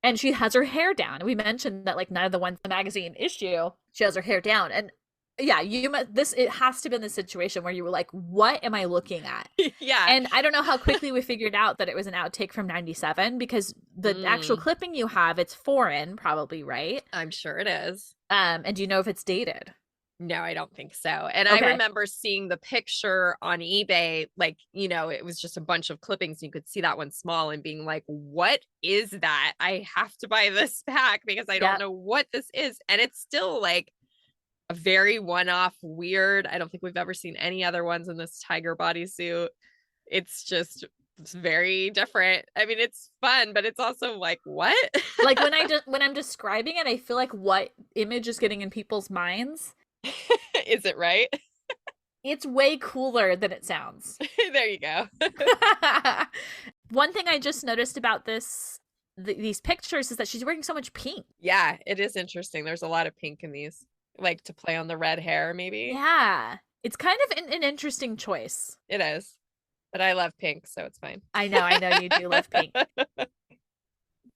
and she has her hair down. We mentioned that like none of the ones in the magazine issue, she has her hair down. And yeah, it has to be in the situation where you were like, what am I looking at? Yeah. And I don't know how quickly we figured out that it was an outtake from 97, because the actual clipping you have, it's foreign, probably, right? I'm sure it is. And do you know if it's dated? No, I don't think so. And Okay. I remember seeing the picture on eBay, like, you know, it was just a bunch of clippings. You could see that one small and being like, what is that? I have to buy this pack because I don't know what this is. And it's still like a very one-off weird. I don't think we've ever seen any other ones in this tiger bodysuit. It's very different. I mean, it's fun, but it's also like, what? Like when I'm describing it, I feel like what image is getting in people's minds. Is it right? It's way cooler than it sounds. There you go. One thing I just noticed about these pictures is that she's wearing so much pink. Yeah, it is interesting. There's a lot of pink in these, like to play on the red hair, maybe. Yeah, it's kind of an interesting choice. It is, but I love pink, so it's fine. I know you do love pink.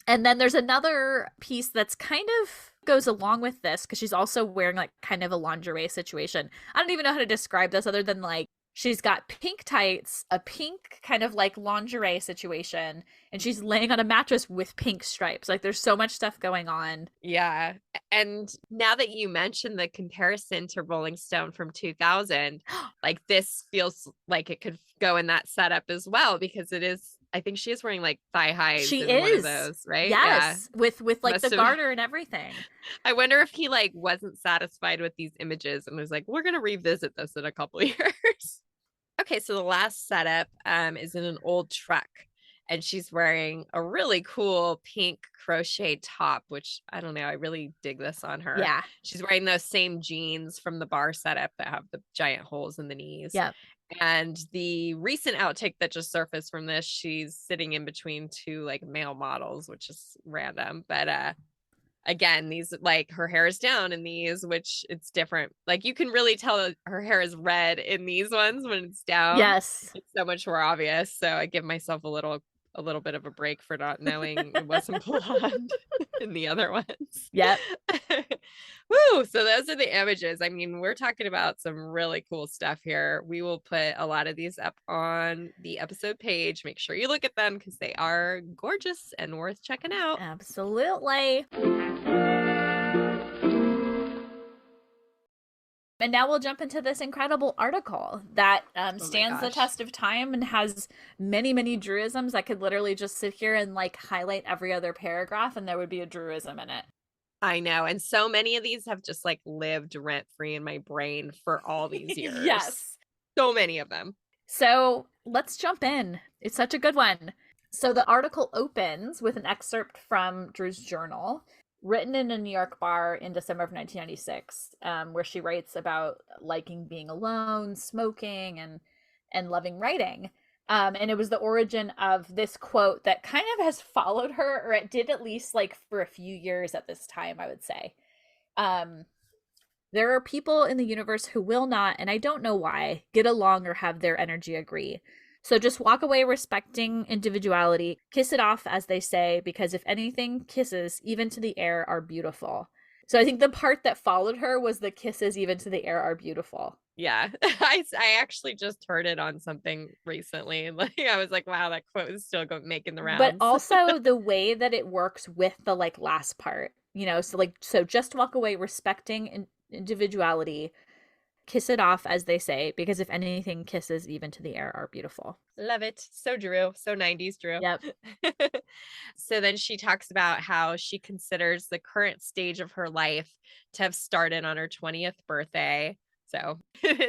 And then there's another piece that's kind of goes along with this, because she's also wearing like kind of a lingerie situation. I don't even know how to describe this other than like She's got pink tights, a pink kind of like lingerie situation, and she's laying on a mattress with pink stripes. Like there's so much stuff going on. Yeah. And now that you mentioned the comparison to Rolling Stone from 2000, like this feels like it could go in that setup as well, because it is, I think she is wearing like thigh highs She in one of is. those, right? Yes. Yeah. With like Must the have- garter and everything. I wonder if he like wasn't satisfied with these images and was like, we're gonna revisit this in a couple of years. Okay, so the last setup is in an old truck, and she's wearing a really cool pink crochet top, which I don't know, I really dig this on her. Yeah. She's wearing those same jeans from the bar setup that have the giant holes in the knees. Yep. And the recent outtake that just surfaced from this, she's sitting in between two like male models, which is random, but again, these like her hair is down in these, which it's different. Like you can really tell her hair is red in these ones when it's down. Yes. It's so much more obvious. So I give myself a little bit of a break for not knowing it wasn't blonde in the other ones. Yep. Woo! So those are the images. I mean, we're talking about some really cool stuff here. We will put a lot of these up on the episode page. Make sure you look at them because they are gorgeous and worth checking out. Absolutely. And now we'll jump into this incredible article that stands the test of time and has many, many Drewisms. I could literally just sit here and like highlight every other paragraph and there would be a Drewism in it. I know. And so many of these have just like lived rent free in my brain for all these years. Yes. So many of them. So let's jump in. It's such a good one. So the article opens with an excerpt from Drew's journal, written in a New York bar in December of 1996, where she writes about liking being alone, smoking, and loving writing. And it was the origin of this quote that kind of has followed her, or it did at least like for a few years at this time, I would say. There are people in the universe who will not, and I don't know why, get along or have their energy agree. So just walk away respecting individuality, kiss it off, as they say, because if anything, kisses, even to the air, are beautiful. So I think the part that followed her was the kisses, even to the air, are beautiful. Yeah. I actually just heard it on something recently. Like I was like, wow, that quote is still making the rounds. But also the way that it works with the like last part, you know, so just walk away respecting individuality, kiss it off, as they say, because if anything, kisses even to the air are beautiful. Love it. So Drew. So 90s Drew. Yep. So then she talks about how she considers the current stage of her life to have started on her 20th birthday. So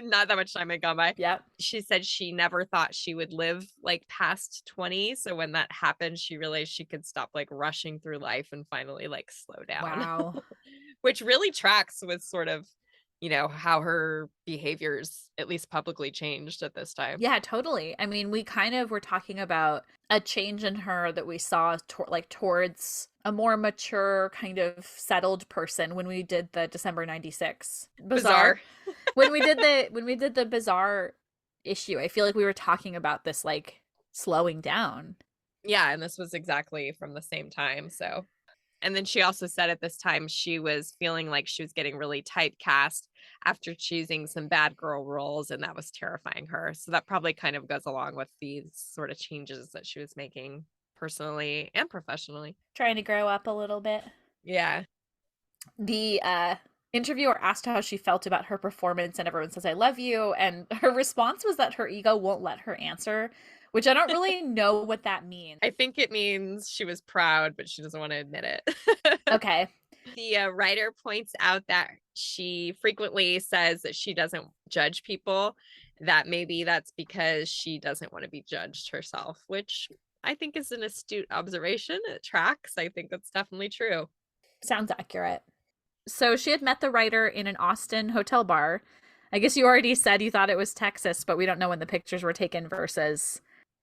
not that much time had gone by. Yep. She said she never thought she would live like past 20. So when that happened, she realized she could stop like rushing through life and finally like slow down. Wow. Which really tracks with sort of, you know, how her behaviors, at least publicly, changed at this time. Yeah, totally. I mean, we kind of were talking about a change in her that we saw towards a more mature, kind of settled person when we did the December 96 Bizarre. when we did the Bizarre issue, I feel like we were talking about this like slowing down. Yeah, and this was exactly from the same time. So, and then she also said at this time she was feeling like she was getting really typecast after choosing some bad girl roles, and that was terrifying her. So that probably kind of goes along with these sort of changes that she was making personally and professionally. Trying to grow up a little bit. Yeah. The interviewer asked how she felt about her performance, and everyone says, "I love you." And her response was that her ego won't let her answer, which I don't really know what that means. I think it means she was proud, but she doesn't want to admit it. Okay. The writer points out that she frequently says that she doesn't judge people, that maybe that's because she doesn't want to be judged herself, which I think is an astute observation. It tracks. I think that's definitely true. Sounds accurate. So she had met the writer in an Austin hotel bar. I guess you already said you thought it was Texas, but we don't know when the pictures were taken versus...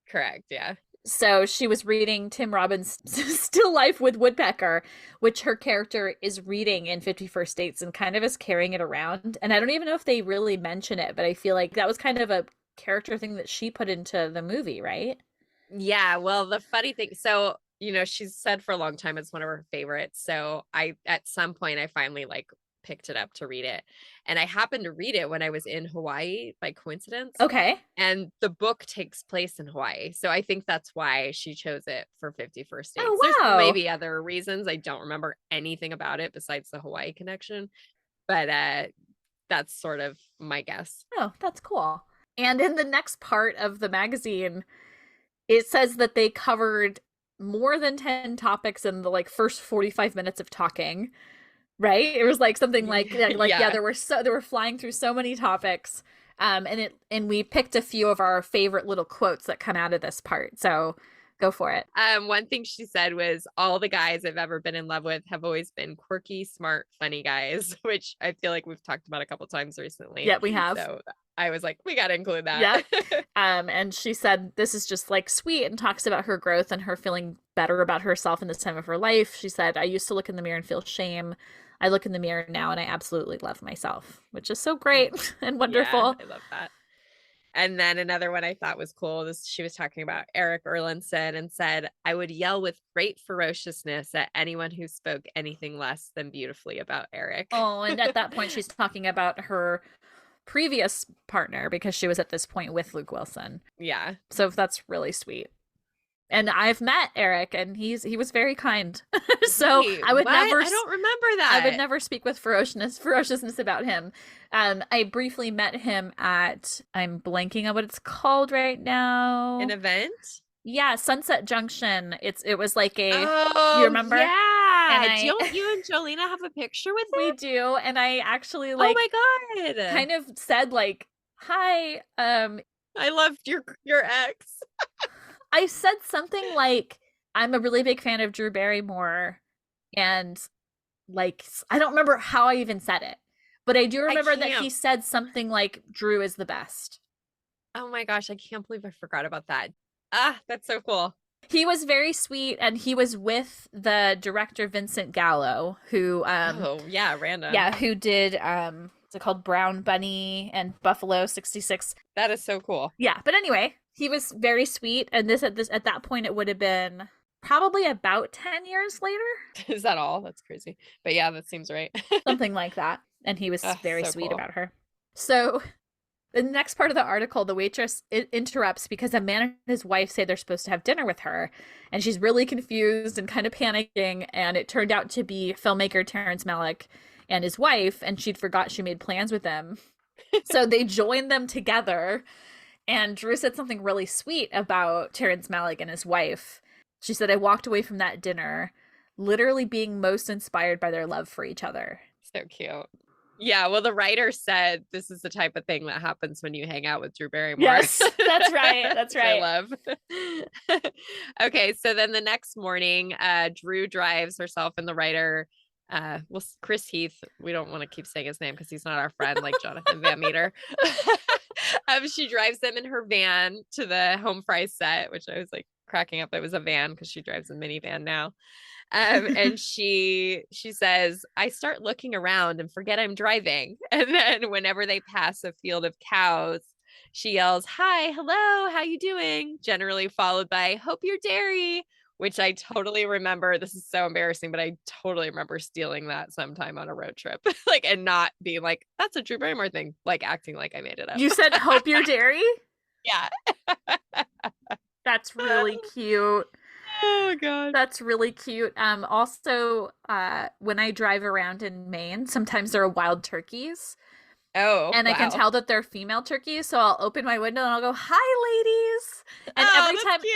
Correct, yeah. So she was reading Tim Robbins' Still Life with Woodpecker, which her character is reading in 51st Dates and kind of is carrying it around. And I don't even know if they really mention it, but I feel like that was kind of a character thing that she put into the movie, right? Yeah, well, the funny thing, so, you know, she's said for a long time it's one of her favorites. So at some point I finally like picked it up to read it. And I happened to read it when I was in Hawaii by coincidence. Okay. And the book takes place in Hawaii. So I think that's why she chose it for 51st Dates. Oh, There's wow. maybe other reasons. I don't remember anything about it besides the Hawaii connection. But that's sort of my guess. Oh, that's cool. And in the next part of the magazine, it says that they covered more than 10 topics in the like first 45 minutes of talking. Right? It was like something like Yeah. they were flying through so many topics. And we picked a few of our favorite little quotes that come out of this part. So go for it. One thing she said was, all the guys I've ever been in love with have always been quirky, smart, funny guys, which I feel like we've talked about a couple times recently. Yeah, we have. So I was like, we got to include that. Yeah. And she said this is just like sweet and talks about her growth and her feeling better about herself in this time of her life. She said, I used to look in the mirror and feel shame. I look in the mirror now and I absolutely love myself, which is so great and wonderful. Yeah, I love that. And then another one I thought was cool. She was talking about Eric Erlandson and said, I would yell with great ferociousness at anyone who spoke anything less than beautifully about Eric. Oh, and at that point, she's talking about her previous partner because she was at this point with Luke Wilson. Yeah. So that's really sweet. And I've met Eric, and he was very kind. So Wait, I would what? never. I don't remember that. I would never speak with ferociousness about him. I briefly met him at. I'm blanking on what it's called right now. An event? Yeah, Sunset Junction. It was like a. Oh, you remember? Yeah. Don't you and Jolena have a picture with him? We do, and I actually oh my god, kind of said like, "Hi, I loved your ex." I said something like, I'm a really big fan of Drew Barrymore, and like, I don't remember how I even said it, but I do remember that he said something like, Drew is the best. Oh my gosh, I can't believe I forgot about that. Ah, that's so cool. He was very sweet, and he was with the director Vincent Gallo, who oh yeah, random. Yeah, who did what's it called, Brown Bunny and Buffalo 66. That is so cool. Yeah, but anyway, he was very sweet, and at that point it would have been probably about 10 years later. Is that all? That's crazy. But yeah, that seems right. Something like that. And he was very so sweet cool. about her. So the next part of the article, the waitress interrupts because a man and his wife say they're supposed to have dinner with her, and she's really confused and kind of panicking, and it turned out to be filmmaker Terrence Malick and his wife, and she'd forgot she made plans with him. So they joined them together, and Drew said something really sweet about Terrence Malick and his wife. She said, I walked away from that dinner literally being most inspired by their love for each other. So cute. Yeah, well, the writer said this is the type of thing that happens when you hang out with Drew Barrymore. Yes, that's right. That's right. I love. Okay, so then the next morning, Drew drives herself and the writer, Chris Heath. We don't want to keep saying his name because he's not our friend like Jonathan Van Meter. She drives them in her van to the Home Fries set, which I was like cracking up. It was a van because she drives a minivan now. And she says, I start looking around and forget I'm driving. And then whenever they pass a field of cows, she yells, hi, hello, how you doing? Generally followed by, hope you're dairy, which I totally remember. This is so embarrassing, but I totally remember stealing that sometime on a road trip, like, and not being like, that's a Drew Barrymore thing, like acting like I made it up. You said, hope you're dairy? Yeah. That's really cute. Oh god, that's really cute. Also, when I drive around in Maine, sometimes there are wild turkeys. Oh, and wow. I can tell that they're female turkeys, so I'll open my window and I'll go, "Hi, ladies!" And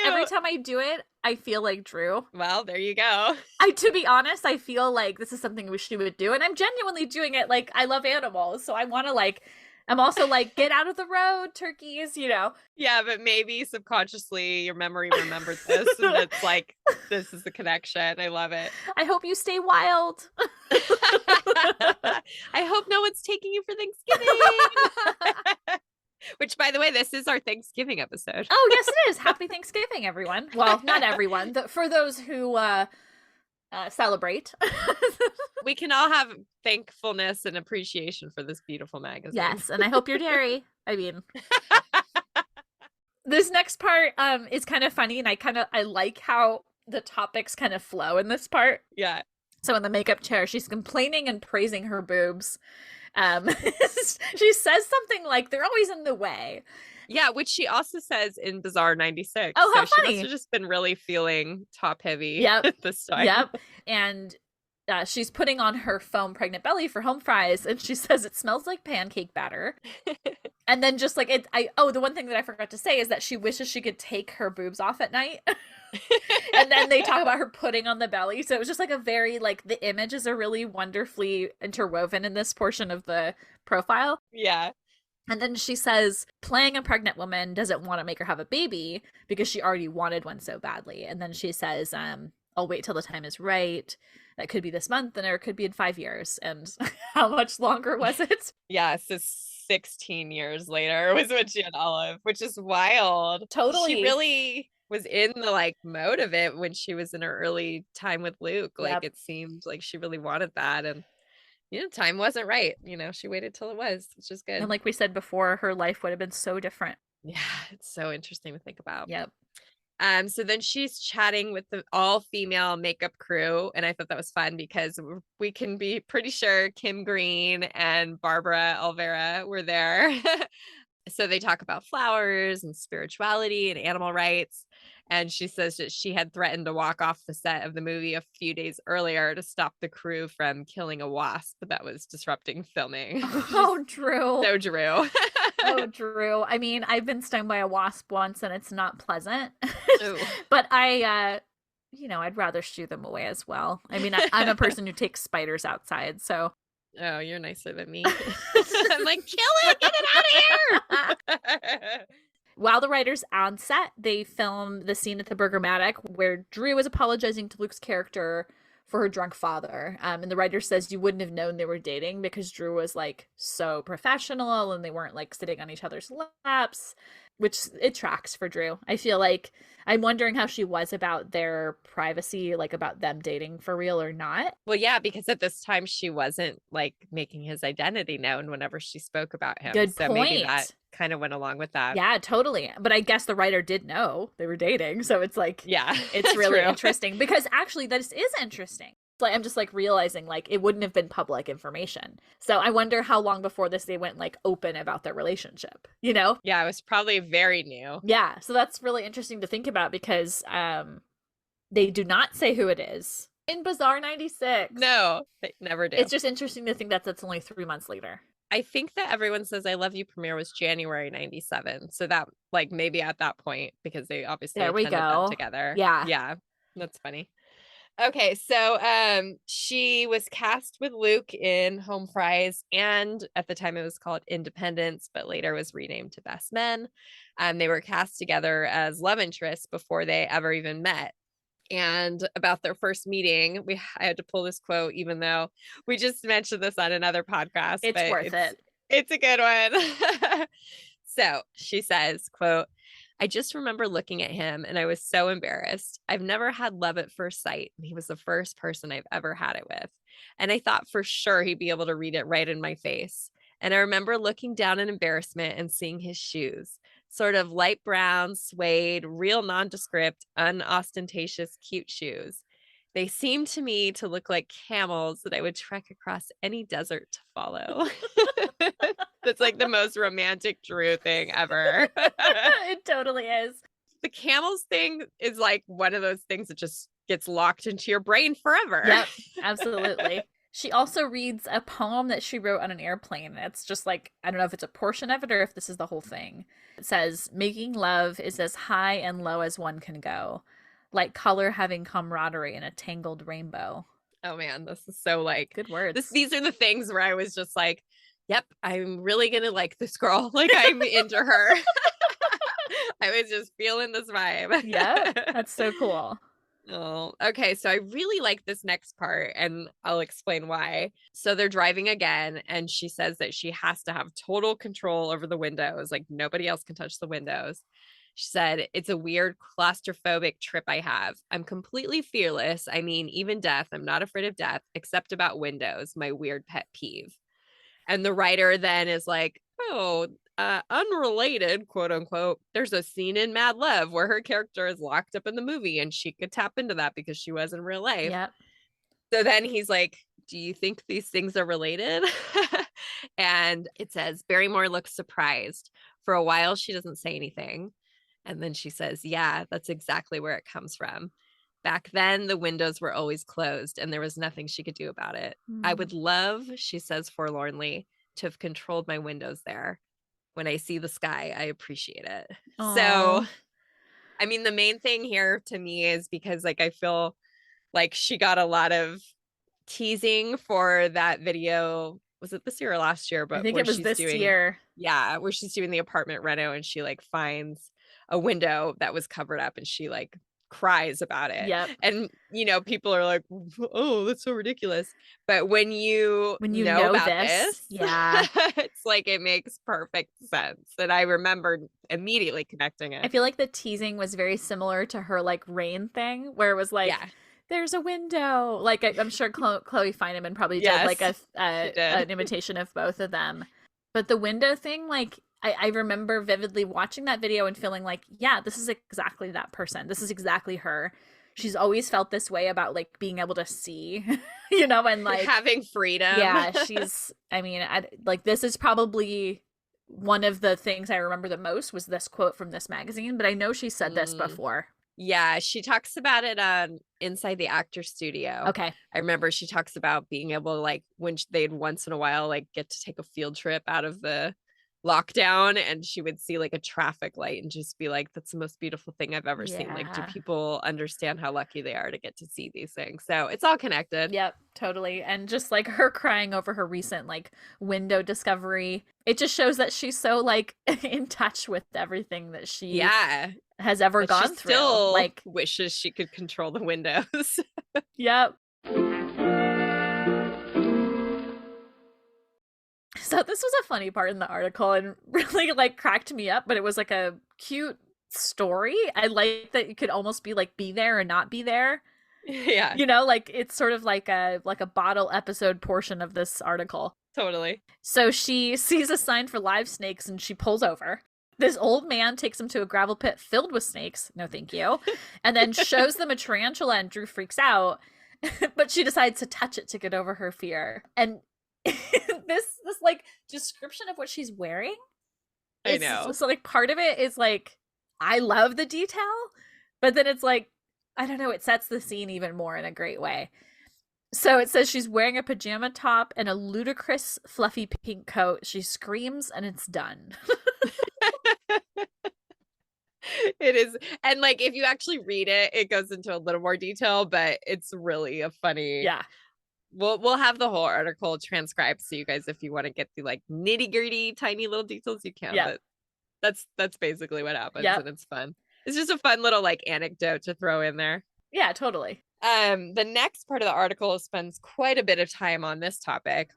every time I do it, I feel like Drew. Well, there you go. To be honest, I feel like this is something she would do, and I'm genuinely doing it. Like, I love animals, so I want to like. I'm also like, get out of the road, turkeys, you know. Yeah, but maybe subconsciously your memory remembered this, and it's like, this is the connection. I love it. I hope you stay wild. I hope no one's taking you for Thanksgiving. Which, by the way, this is our Thanksgiving episode. Oh, yes, it is. Happy Thanksgiving, everyone. Well, not everyone. For those who celebrate. We can all have thankfulness and appreciation for this beautiful magazine. Yes, and I hope you're dairy. I mean, this next part is kind of funny, and I like how the topics kind of flow in this part. Yeah. So in the makeup chair, she's complaining and praising her boobs. She says something like, they're always in the way. Yeah, which she also says in Bizarre 96. Oh, how so she funny. must have just been really feeling top heavy Yep. this time. Yep. And she's putting on her foam pregnant belly for home fries, and she says it smells like pancake batter. And then just like the one thing that I forgot to say is that she wishes she could take her boobs off at night. And then they talk about her putting on the belly. So it was just like a very, like, the images are really wonderfully interwoven in this portion of the profile. Yeah. And then she says playing a pregnant woman doesn't want to make her have a baby because she already wanted one so badly. And then she says, I'll wait till the time is right. That could be this month, and or it could be in 5 years. And how much longer was it? Yeah, so 16 years later was when she had Olive, which is wild. Totally. She really was in the, like, mode of it when she was in her early time with Luke. Like, Yep. it seemed like she really wanted that. And, time wasn't right. She waited till it was, which is good. And like we said before, her life would have been so different. Yeah, it's so interesting to think about. Yep. So then she's chatting with the all-female makeup crew, and I thought that was fun because we can be pretty sure Kim Green and Barbara Alvera were there. So they talk about flowers and spirituality and animal rights. And she says that she had threatened to walk off the set of the movie a few days earlier to stop the crew from killing a wasp that was disrupting filming. Oh, Drew. So Drew. Oh, Drew. I mean, I've been stung by a wasp once and it's not pleasant. Ooh. But I'd rather shoo them away as well. I mean, I'm a person who takes spiders outside, so. Oh, you're nicer than me. I'm like, kill it, get it out of here. While the writers on set, they film the scene at the Burgermatic where Drew is apologizing to Luke's character for her drunk father. And the writer says you wouldn't have known they were dating because Drew was, like, so professional and they weren't, like, sitting on each other's laps, which it tracks for Drew. I feel like I'm wondering how she was about their privacy, like about them dating for real or not. Well, yeah, because at this time she wasn't, like, making his identity known whenever she spoke about him. Good so point. Maybe that kind of went along with that. Yeah, totally. But I guess the writer did know they were dating. So it's like, yeah, it's really true. interesting because actually this is interesting. Like, I'm just, like, realizing, like, it wouldn't have been public information. So I wonder how long before this they went, like, open about their relationship, Yeah, it was probably very new. Yeah, so that's really interesting to think about because they do not say who it is in Bizarre 96. No, they never do. It's just interesting to think that that's only 3 months later. I think that Everyone Says I Love You premiere was January 97. So that, like, maybe at that point, because they obviously There we attended go. them together. Yeah. Yeah, that's funny. Okay, so she was cast with Luke in Home Fries, and at the time it was called Independence, but later was renamed to Best Men. They were cast together as love interests before they ever even met. And about their first meeting, I had to pull this quote, even though we just mentioned this on another podcast. It's worth it. It's a good one. So she says, quote, I just remember looking at him and I was so embarrassed. I've never had love at first sight, and he was the first person I've ever had it with. And I thought for sure he'd be able to read it right in my face. And I remember looking down in embarrassment and seeing his shoes, sort of light brown, suede, real nondescript, unostentatious, cute shoes. They seemed to me to look like camels that I would trek across any desert to follow. That's like the most romantic Drew thing ever. It totally is. The camels thing is like one of those things that just gets locked into your brain forever. Yep, absolutely. She also reads a poem that she wrote on an airplane. It's just like, I don't know if it's a portion of it or if this is the whole thing. It says, making love is as high and low as one can go, like color having camaraderie in a tangled rainbow. Oh man, this is so like good words. These are the things where I was just like, yep, I'm really gonna like this girl. Like I'm into her. I was just feeling this vibe. Yeah, that's so cool. Oh, okay. So I really like this next part and I'll explain why. So they're driving again and she says that she has to have total control over the windows. Like nobody else can touch the windows. She said, it's a weird claustrophobic trip I have. I'm completely fearless. I mean, even death. I'm not afraid of death, except about windows, my weird pet peeve. And the writer then is like, oh, unrelated, quote unquote, there's a scene in Mad Love where her character is locked up in the movie and she could tap into that because she was in real life. Yep. So then he's like, do you think these things are related? And it says, Barrymore looks surprised. For a while, she doesn't say anything. And then she says, yeah, that's exactly where it comes from. Back then, the windows were always closed and there was nothing she could do about it. I would love, she says forlornly, to have controlled my windows there. When I see the sky, I appreciate it. Aw. So, I mean, the main thing here to me is because like I feel like she got a lot of teasing for that video. Was it this year or last year? But I think where it was she's this doing, year. yeah, where she's doing the apartment reno and she like finds a window that was covered up and she like cries about it. Yep. And you know, people are like, oh, that's so ridiculous. But when you know about this, yeah. it's like it makes perfect sense. And I remember immediately connecting it. I feel like the teasing was very similar to her like rain thing, where it was like, yeah. there's a window. Like I'm sure Chloe Fineman probably did Yes, like she did. an imitation of both of them. But the window thing, like I remember vividly watching that video and feeling like, yeah, this is exactly that person. This is exactly her. She's always felt this way about like being able to see, you know, and like having freedom. Yeah, she's, I mean, like this is probably one of the things I remember the most was this quote from this magazine, but I know she said this before. Yeah, she talks about it on Inside the Actor Studio. Okay. I remember she talks about being able to like when they'd once in a while like get to take a field trip out of the lockdown and she would see like a traffic light and just be like, that's the most beautiful thing I've ever seen. Like, do Yeah. people understand how lucky they are to get to see these things? So it's all connected. Yep, totally. And just like her crying over her recent like window discovery, it just shows that she's so like in touch with everything that she has ever gone she through. Still like wishes she could control the windows. Yep. So this was a funny part in the article and really like cracked me up, but it was like a cute story. I like that you could almost be like be there or not be there. Yeah. You know, like it's sort of like a bottle episode portion of this article. Totally. So she sees a sign for live snakes and she pulls over. This old man takes them to a gravel pit filled with snakes. No, thank you. And then shows them a tarantula and Drew freaks out, but she decides to touch it to get over her fear. And this like description of what she's wearing, I know. So like part of it is like I love the detail, but then it's like I don't know, it sets the scene even more in a great way. So it says she's wearing a pajama top and a ludicrous fluffy pink coat. She screams and it's done. It is, and like if you actually read it, it goes into a little more detail, but it's really a funny. Yeah. We'll have the whole article transcribed so you guys, if you want to get the like nitty-gritty tiny little details, you can. Yeah. But that's basically what happens, Yep. and it's fun. It's just a fun little like anecdote to throw in there. Yeah, totally. The next part of the article spends quite a bit of time on this topic.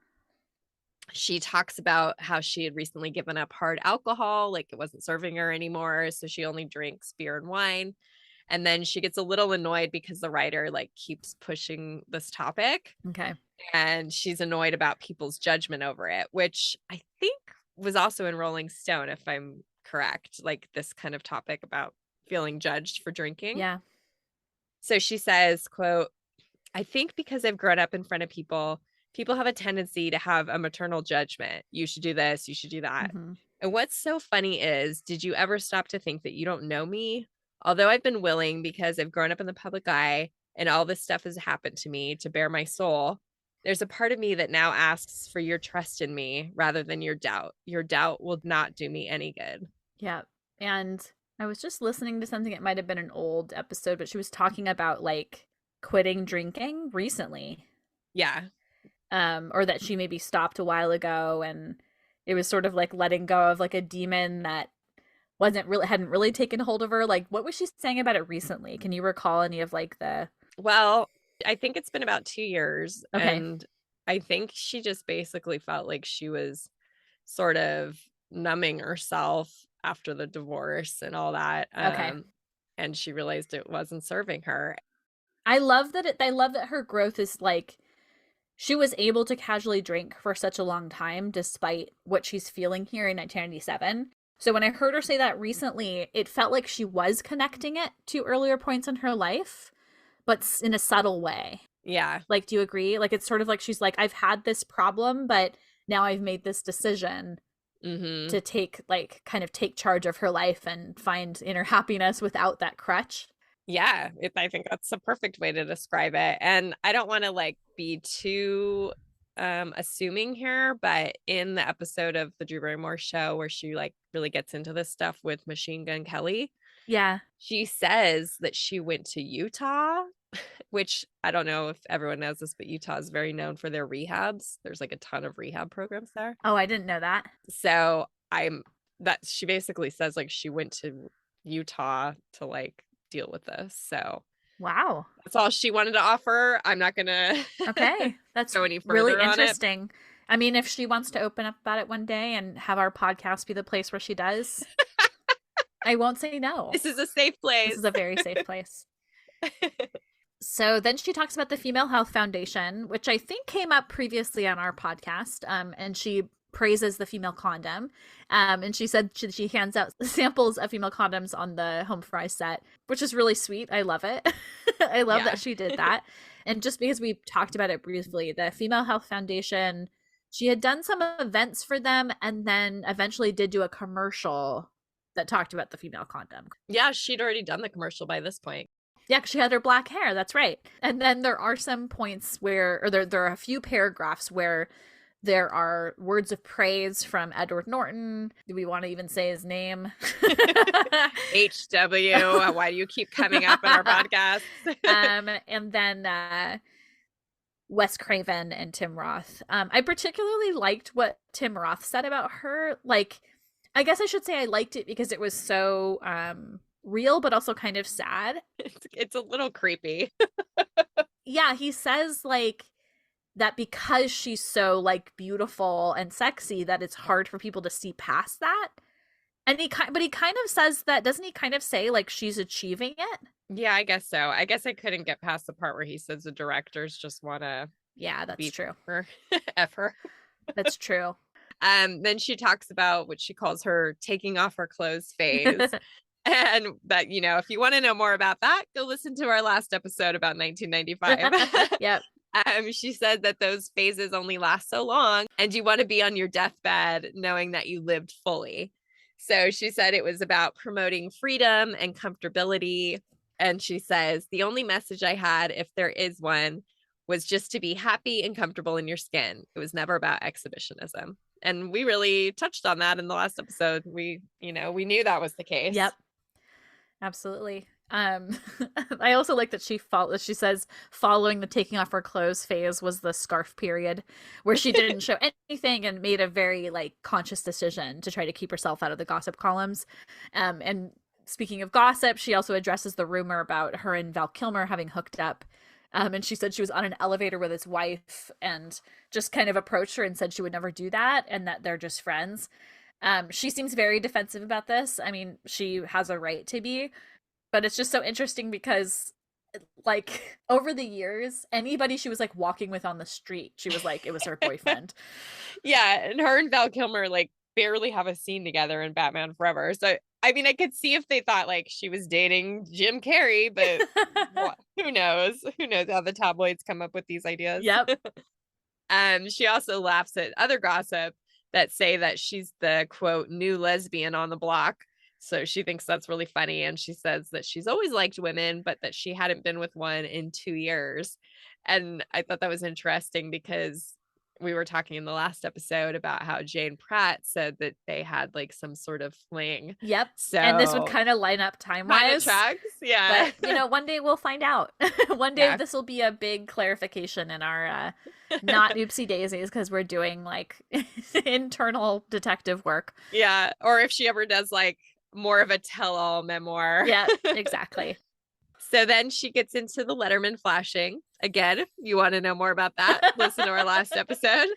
She talks about how she had recently given up hard alcohol, like it wasn't serving her anymore, so she only drinks beer and wine. And then she gets a little annoyed because the writer like keeps pushing this topic. Okay. And she's annoyed about people's judgment over it, which I think was also in Rolling Stone, if I'm correct, like this kind of topic about feeling judged for drinking. Yeah. So she says, quote, I think because I've grown up in front of people have a tendency to have a maternal judgment. You should do this, you should do that. Mm-hmm. And what's so funny is, did you ever stop to think that you don't know me? Although I've been willing, because I've grown up in the public eye and all this stuff has happened to me, to bare my soul, there's a part of me that now asks for your trust in me rather than your doubt. Your doubt will not do me any good. Yeah. And I was just listening to something, it might have been an old episode, but she was talking about like quitting drinking recently. Yeah. Or that she maybe stopped a while ago, and it was sort of like letting go of like a demon that hadn't really taken hold of her. Like, what was she saying about it recently? Can you recall any of like the? Well, I think it's been about 2 years. Okay. And I think she just basically felt like she was sort of numbing herself after the divorce and all that. Okay. And she realized it wasn't serving her. I love that her growth is like she was able to casually drink for such a long time despite what she's feeling here in 1997. So when I heard her say that recently, it felt like she was connecting it to earlier points in her life, but in a subtle way. Yeah. Like, do you agree? Like, it's sort of like she's like, I've had this problem, but now I've made this decision Mm-hmm. to kind of take charge of her life and find inner happiness without that crutch. Yeah, I think that's a perfect way to describe it. And I don't want to like be too assuming here, but in the episode of the Drew Barrymore show where she like really gets into this stuff with Machine Gun Kelly, Yeah. she says that she went to Utah, which I don't know if everyone knows this, but Utah is very known for their rehabs. There's like a ton of rehab programs there. Oh, I didn't know that. So she basically says like she went to Utah to like deal with this. So Wow. that's all she wanted to offer. I'm not gonna Okay. That's go any really further on it. interesting. I mean, if she wants to open up about it one day and have our podcast be the place where she does, I won't say no. This is a safe place. This is a very safe place. So then she talks about the Female Health Foundation, which I think came up previously on our podcast. And she praises the female condom. And she said she hands out samples of female condoms on the Home Fry set, which is really sweet. I love it. I love that she did that. And just because we talked about it briefly, the Female Health Foundation, she had done some events for them and then eventually did do a commercial that talked about the female condom. Yeah, she'd already done the commercial by this point. Yeah, 'cause she had her black hair. That's right. And then there are some points where, or there are a few paragraphs where there are words of praise from Edward Norton. Do we want to even say his name? HW. Why do you keep coming up in our podcast? And then Wes Craven and Tim Roth. I particularly liked what Tim Roth said about her. Like, I guess I should say I liked it because it was so real, but also kind of sad. It's a little creepy. Yeah, he says like that because she's so like beautiful and sexy that it's hard for people to see past that. And he kind of says that, doesn't he kind of say like she's achieving it? Yeah, I guess so. I guess I couldn't get past the part where he says the directors just want to that's true. Her. F her. That's true. Then she talks about what she calls her taking off her clothes phase. And that, if you want to know more about that, go listen to our last episode about 1995. Yep. She said that those phases only last so long and you want to be on your deathbed knowing that you lived fully. So she said it was about promoting freedom and comfortability. And she says, the only message I had, if there is one, was just to be happy and comfortable in your skin. It was never about exhibitionism. And we really touched on that in the last episode. We knew that was the case. Yep. Absolutely. I also like that she says following the taking off her clothes phase was the scarf period where she didn't show anything and made a very like conscious decision to try to keep herself out of the gossip columns. And speaking of gossip, she also addresses the rumor about her and Val Kilmer having hooked up. And she said she was on an elevator with his wife and just kind of approached her and said she would never do that and that they're just friends. She seems very defensive about this. I mean, she has a right to be, but it's just so interesting because like over the years, anybody she was like walking with on the street, she was like, it was her boyfriend. Yeah. And her and Val Kilmer like barely have a scene together in Batman Forever. So, I mean, I could see if they thought like she was dating Jim Carrey, but who knows? Who knows how the tabloids come up with these ideas? Yep. She also laughs at other gossip that say that she's the quote new lesbian on the block. So she thinks that's really funny. And she says that she's always liked women, but that she hadn't been with one in 2 years. And I thought that was interesting because we were talking in the last episode about how Jane Pratt said that they had like some sort of fling. Yep. So and this would kind of line up time-wise. Yeah. But, one day we'll find out. One day this will be a big clarification in our not oopsie daisies because we're doing like internal detective work. Yeah. Or if she ever does like more of a tell-all memoir. Yeah, exactly. So then she gets into the Letterman flashing. Again, if you want to know more about that, listen to our last episode.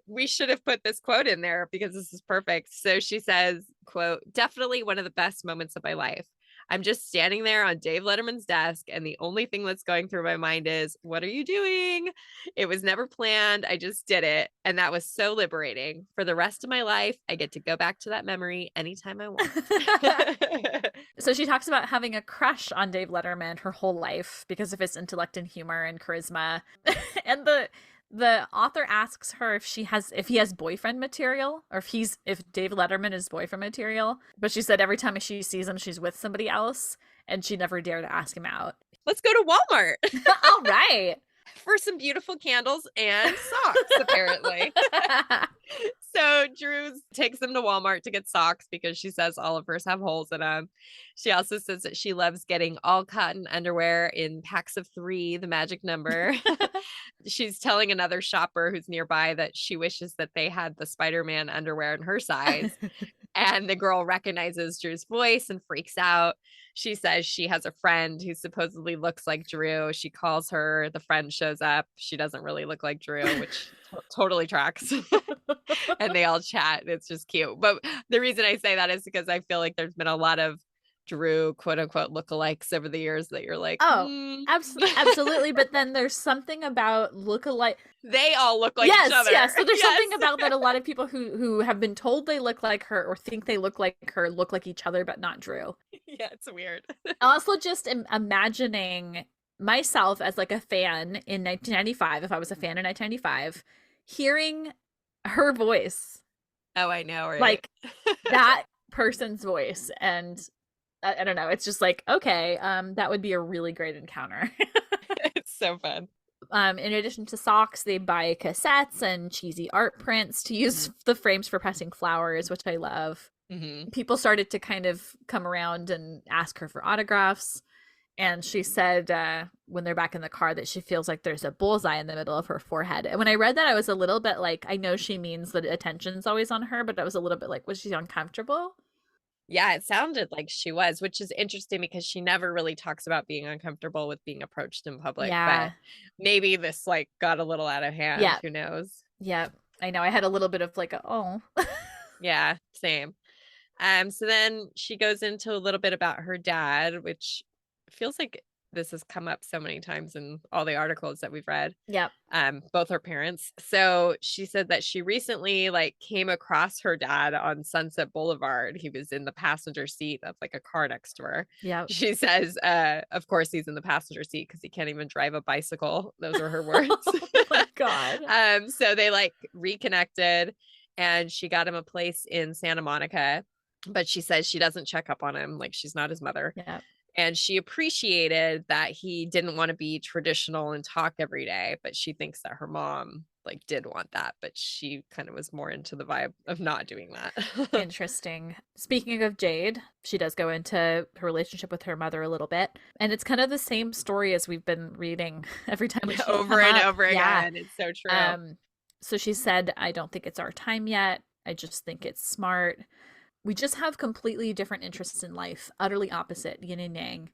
We should have put this quote in there because this is perfect. So she says, quote, definitely one of the best moments of my life. I'm just standing there on Dave Letterman's desk, and the only thing that's going through my mind is, what are you doing? It was never planned. I just did it. And that was so liberating. For the rest of my life, I get to go back to that memory anytime I want. So she talks about having a crush on Dave Letterman her whole life because of his intellect and humor and charisma. And the author asks her if he has boyfriend material, or if Dave Letterman is boyfriend material. But she said every time she sees him, she's with somebody else, and she never dared to ask him out. Let's go to Walmart. All right. For some beautiful candles and socks, apparently. So Drew takes them to Walmart to get socks because she says all of hers have holes in them. She also says that she loves getting all cotton underwear in packs of 3, the magic number. She's telling another shopper who's nearby that she wishes that they had the Spider-Man underwear in her size. And the girl recognizes Drew's voice and freaks out. She says she has a friend who supposedly looks like Drew. She calls her. The friend shows up. She doesn't really look like Drew, which totally tracks. And they all chat. It's just cute. But the reason I say that is because I feel like there's been a lot of Drew, quote unquote, lookalikes over the years that you're like, absolutely. But then there's something about lookalike. They all look like each other. Yes. So there's something about that. A lot of people who have been told they look like her or think they look like her look like each other, but not Drew. Yeah, it's weird. Also, just imagining myself as like a fan in 1995, if I was a fan in 1995, hearing her voice. Oh, I know, right? Like that person's voice. And I don't know. It's just like, okay, that would be a really great encounter. It's so fun. In addition to socks, they buy cassettes and cheesy art prints to use the frames for pressing flowers, which I love. Mm-hmm. People started to kind of come around and ask her for autographs. And she said when they're back in the car that she feels like there's a bullseye in the middle of her forehead. And when I read that, I was a little bit like, I know she means that attention's always on her, but I was a little bit like, was she uncomfortable? Yeah, it sounded like she was, which is interesting because she never really talks about being uncomfortable with being approached in public. Yeah. But maybe this like got a little out of hand. Yeah. Who knows? Yeah, I know. I had a little bit of like, Yeah, same. So then she goes into a little bit about her dad, which feels like this has come up so many times in all the articles that we've read. Yep. Both her parents. So she said that she recently like came across her dad on Sunset Boulevard. He was in the passenger seat of like a car next to her. Yeah. She says, of course he's in the passenger seat because he can't even drive a bicycle. Those were her words. Oh my God. So they like reconnected and she got him a place in Santa Monica, but she says she doesn't check up on him. Like she's not his mother. Yeah. And she appreciated that he didn't want to be traditional and talk every day, but she thinks that her mom like did want that, but she kind of was more into the vibe of not doing that. Interesting. Speaking of Jade, she does go into her relationship with her mother a little bit, and it's kind of the same story as we've been reading every time we over and over again. It's so true. So she said, I don't think it's our time yet. I just think it's smart. We just have completely different interests in life, utterly opposite, yin and yang.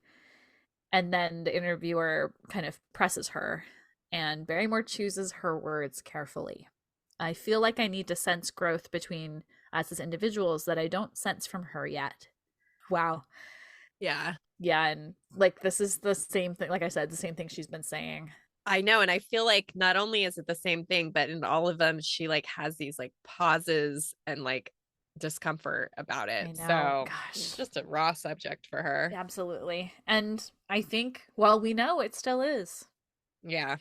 And then the interviewer kind of presses her, and Barrymore chooses her words carefully. I feel like I need to sense growth between us as individuals that I don't sense from her yet. Wow. Yeah. Yeah, and like this is the same thing, like I said, the same thing she's been saying. I know, and I feel like not only is it the same thing, but in all of them, she like has these like pauses and like discomfort about it. So it's just a raw subject for her. Absolutely. And I think, well, we know it still is. Yeah.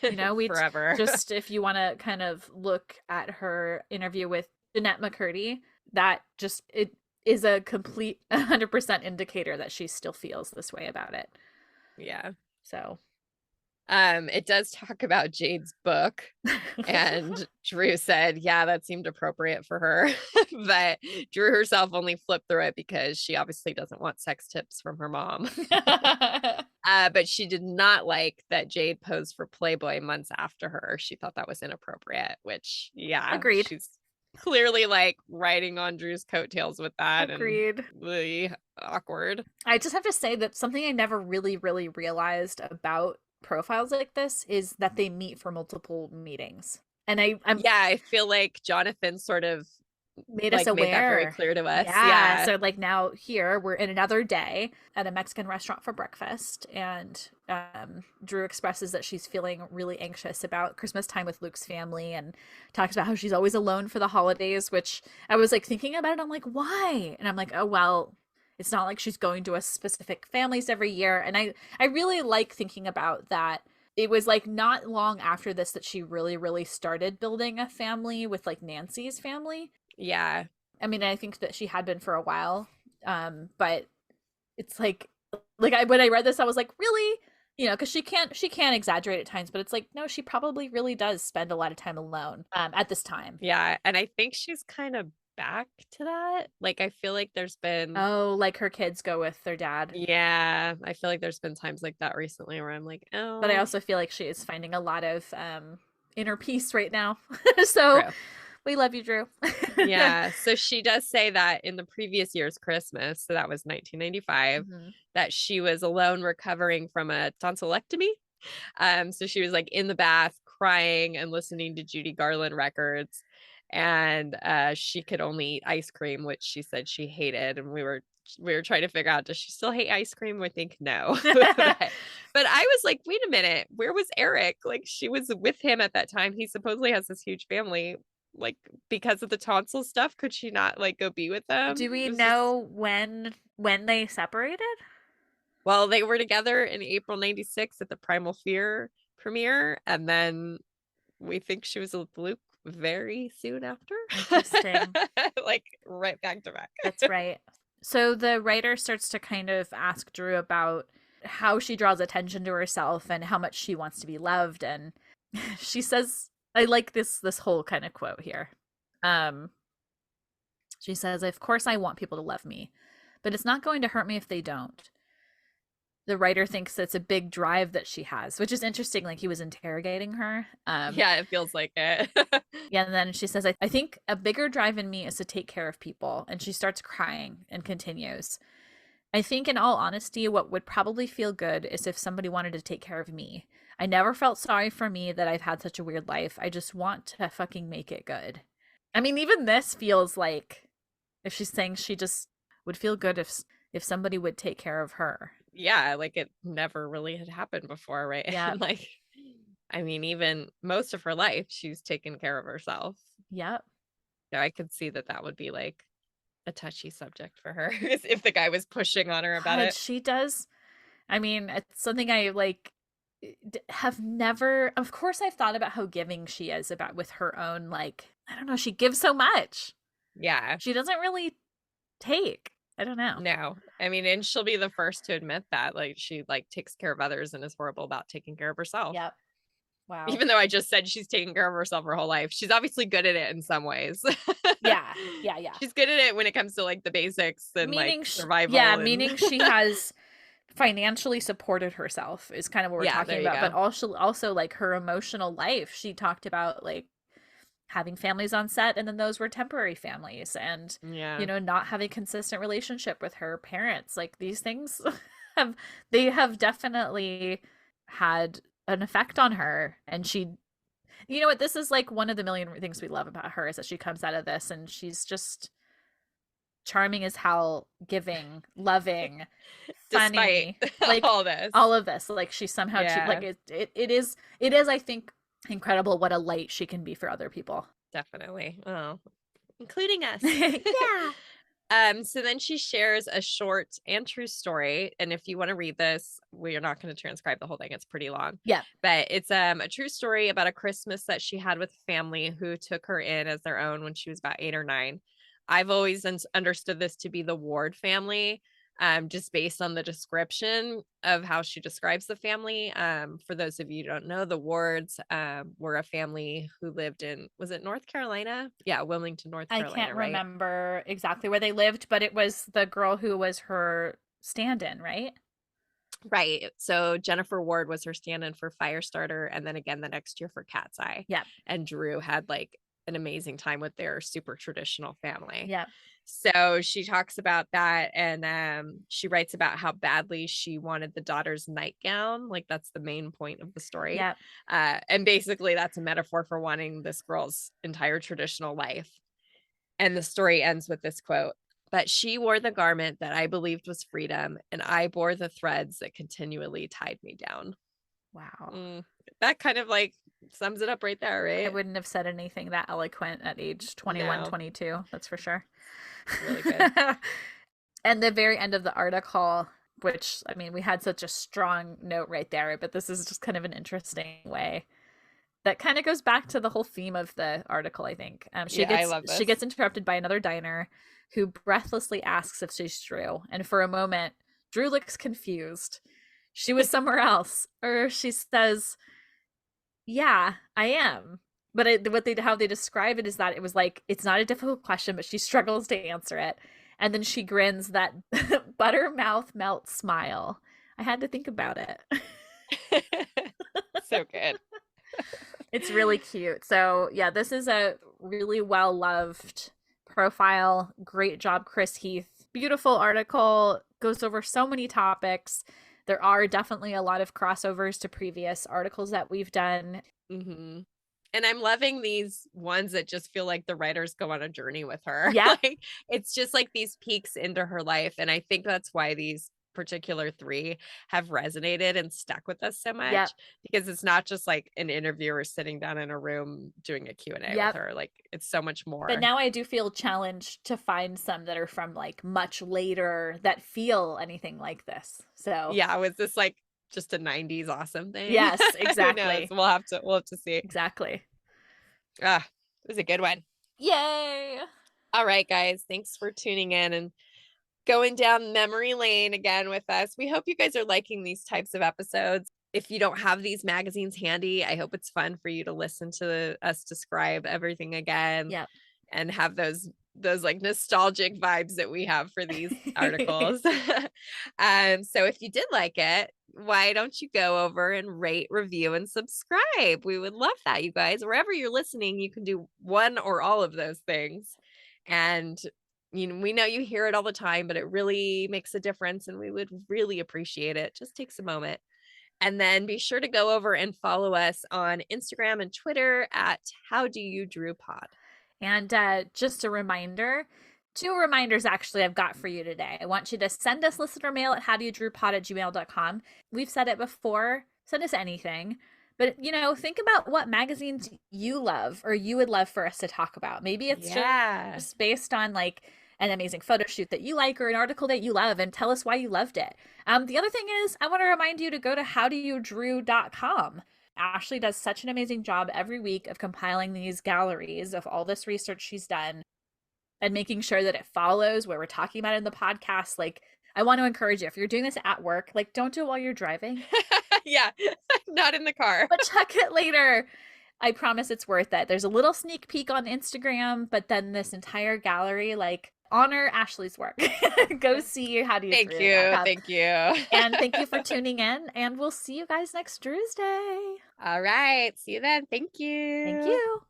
You know, we forever. Just if you want to kind of look at her interview with Jeanette McCurdy, that just it is a complete 100% indicator that she still feels this way about it. Yeah. So it does talk about Jade's book, and Drew said, yeah, that seemed appropriate for her. But Drew herself only flipped through it because she obviously doesn't want sex tips from her mom. But she did not like that Jade posed for Playboy months after her. She thought that was inappropriate, which, yeah, agreed. She's clearly like riding on Drew's coattails with that. Agreed. And really awkward. I just have to say that something I never really realized about profiles like this is that they meet for multiple meetings. And I feel like Jonathan sort of made us aware. Made that very clear to us. Yeah. So like now here we're in another day at a Mexican restaurant for breakfast, and Drew expresses that she's feeling really anxious about Christmas time with Luke's family, and talks about how she's always alone for the holidays, which I was like thinking about it. I'm like, why? And I'm like, oh, well, It's not like she's going to a specific families every year. And I really like thinking about that. It was like not long after this that she really, really started building a family with like Nancy's family. Yeah. I mean, I think that she had been for a while. But it's like when I read this, I was like, really? You know, because she can exaggerate at times, but it's like, no, she probably really does spend a lot of time alone at this time. Yeah. And I think she's kind of back to that. Like, I feel like there's been, Oh, like her kids go with their dad. yeah, I feel like there's been times like that recently where I'm like, But I oh, also feel like she is finding a lot of inner peace right now. So true. we love you, Drew. Yeah. So she does say that in the previous year's Christmas, so that was 1995, Mhm. that she was alone recovering from a tonsillectomy. So she was like in the bath crying and listening to Judy Garland records. And she could only eat ice cream, which she said she hated. And we were trying to figure out, does she still hate ice cream? I think no. But I was like, wait a minute, where was Eric? Like, she was with him at that time. He supposedly has this huge family. Like, because of the tonsil stuff, could she not like go be with them? Do we It was know when they separated? well, they were together in April 96 at the Primal Fear premiere, and then we think she was with Luke very soon after. Interesting. Like right back to back. That's right. So the writer starts to kind of ask Drew about how she draws attention to herself and how much she wants to be loved, and she says, I like this whole kind of quote here. She says, "Of course I want people to love me, but it's not going to hurt me if they don't." The writer thinks it's a big drive that she has, which is interesting. Like he was interrogating her. Yeah, it feels like it. Yeah, and then she says, I think a bigger drive in me is to take care of people. And she starts crying and continues. I think, in all honesty, what would probably feel good is if somebody wanted to take care of me. I never felt sorry for me that I've had such a weird life. I just want to fucking make it good. I mean, even this feels like if she's saying she just would feel good if somebody would take care of her. Yeah, like it never really had happened before, right? Yeah. And like, I mean, even most of her life, she's taken care of herself. Yep. So I could see that would be like a touchy subject for her if the guy was pushing on her about God, it. she does. I mean, it's something I like have never, of course I've thought about how giving she is about with her own, like, I don't know, she gives so much. Yeah. She doesn't really take. I don't know. No. I mean, and she'll be the first to admit that. Like, she like takes care of others and is horrible about taking care of herself. Yep. Wow. Even though I just said she's taking care of herself her whole life, she's obviously good at it in some ways. Yeah. She's good at it when it comes to like the basics and Meaning like survival. Yeah, and... meaning she has financially supported herself is kind of what we're talking about. But also like her emotional life. She talked about like having families on set, and then those were temporary families, and you know, not having consistent relationship with her parents. Like these things have definitely had an effect on her. And she, you know what, this is like one of the million things we love about her is that she comes out of this and she's just charming as hell, giving, loving, funny, like all of this. Like she somehow like it is I think incredible what a light she can be for other people. Definitely. Oh, including us. Yeah. So then she shares a short and true story. And if you want to read this, we are not going to transcribe the whole thing. It's pretty long. Yeah. But it's a true story about a Christmas that she had with a family who took her in as their own when she was about 8 or 9. I've always understood this to be the Ward family, just based on the description of how she describes the family. For those of you who don't know, the Wards were a family who lived in, was it North Carolina? Yeah, Wilmington, North Carolina. I can't remember exactly where they lived, but it was the girl who was her stand-in, right? Right. So Jennifer Ward was her stand-in for Firestarter, and then again the next year for Cat's Eye. Yeah. And Drew had like an amazing time with their super traditional family. Yeah. So she talks about that, and she writes about how badly she wanted the daughter's nightgown. Like that's the main point of the story. Yeah. And basically that's a metaphor for wanting this girl's entire traditional life. And the story ends with this quote: "But she wore the garment that I believed was freedom, and I bore the threads that continually tied me down." Wow. That kind of like sums it up right there, right? I wouldn't have said anything that eloquent at age 21, 22. That's for sure. Really good. And the very end of the article, which, I mean, we had such a strong note right there, but this is just kind of an interesting way that kind of goes back to the whole theme of the article, I think. I love this. She gets interrupted by another diner who breathlessly asks if she's Drew. And for a moment, Drew looks confused. She was somewhere else. Or she says, yeah, I am. But how they describe it is that it was like, it's not a difficult question, but she struggles to answer it. And then she grins that buttermouth melt smile. I had to think about it. So good. It's really cute. So yeah, this is a really well-loved profile. Great job, Chris Heath. Beautiful article. Goes over so many topics. There are definitely a lot of crossovers to previous articles that we've done. Mm-hmm. And I'm loving these ones that just feel like the writers go on a journey with her. Yeah. Like, it's just like these peeks into her life. And I think that's why these particular 3 have resonated and stuck with us so much. Yep. Because it's not just like an interviewer sitting down in a room doing a Q&A Yep. with her. Like, it's so much more. But now I do feel challenged to find some that are from like much later that feel anything like this. So yeah, was this like just a 90s awesome thing? Yes, Who exactly. knows? We'll have to see. Exactly. Ah, it was a good one. Yay. All right, guys. Thanks for tuning in and going down memory lane again with us. We hope you guys are liking these types of episodes. If you don't have these magazines handy, I hope it's fun for you to listen to us describe everything again. Yep. And have those like nostalgic vibes that we have for these articles. So if you did like it, why don't you go over and rate, review, and subscribe? We would love that, you guys. Wherever you're listening, you can do one or all of those things. And we know you hear it all the time, but it really makes a difference, and we would really appreciate it. Just takes a moment. And then be sure to go over and follow us on Instagram and Twitter at How Do You Drew Pod. And just a reminder, 2 reminders actually I've got for you today. I want you to send us listener mail at howdoyoudrewpod@gmail.com. We've said it before, send us anything. But, think about what magazines you love or you would love for us to talk about. Maybe it's just based on like an amazing photo shoot that you like or an article that you love, and tell us why you loved it. The other thing is, I want to remind you to go to howdoyoudrew.com. Ashley does such an amazing job every week of compiling these galleries of all this research she's done and making sure that it follows what we're talking about in the podcast. Like, I want to encourage you, if you're doing this at work, like, don't do it while you're driving. Yeah, not in the car. But check it later. I promise it's worth it. There's a little sneak peek on Instagram, but then this entire gallery, like, honor Ashley's work. Go see How Do You Thank Drew. you. Thank you. And thank you for tuning in, and we'll see you guys next Tuesday. All right. See you then. Thank you. Thank you.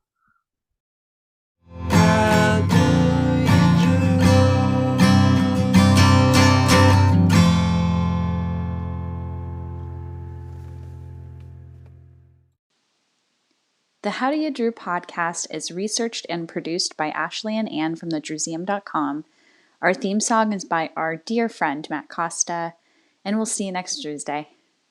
The How Do You Drew podcast is researched and produced by Ashley and Ann from thedrewseum.com. Our theme song is by our dear friend Matt Costa, and we'll see you next Tuesday.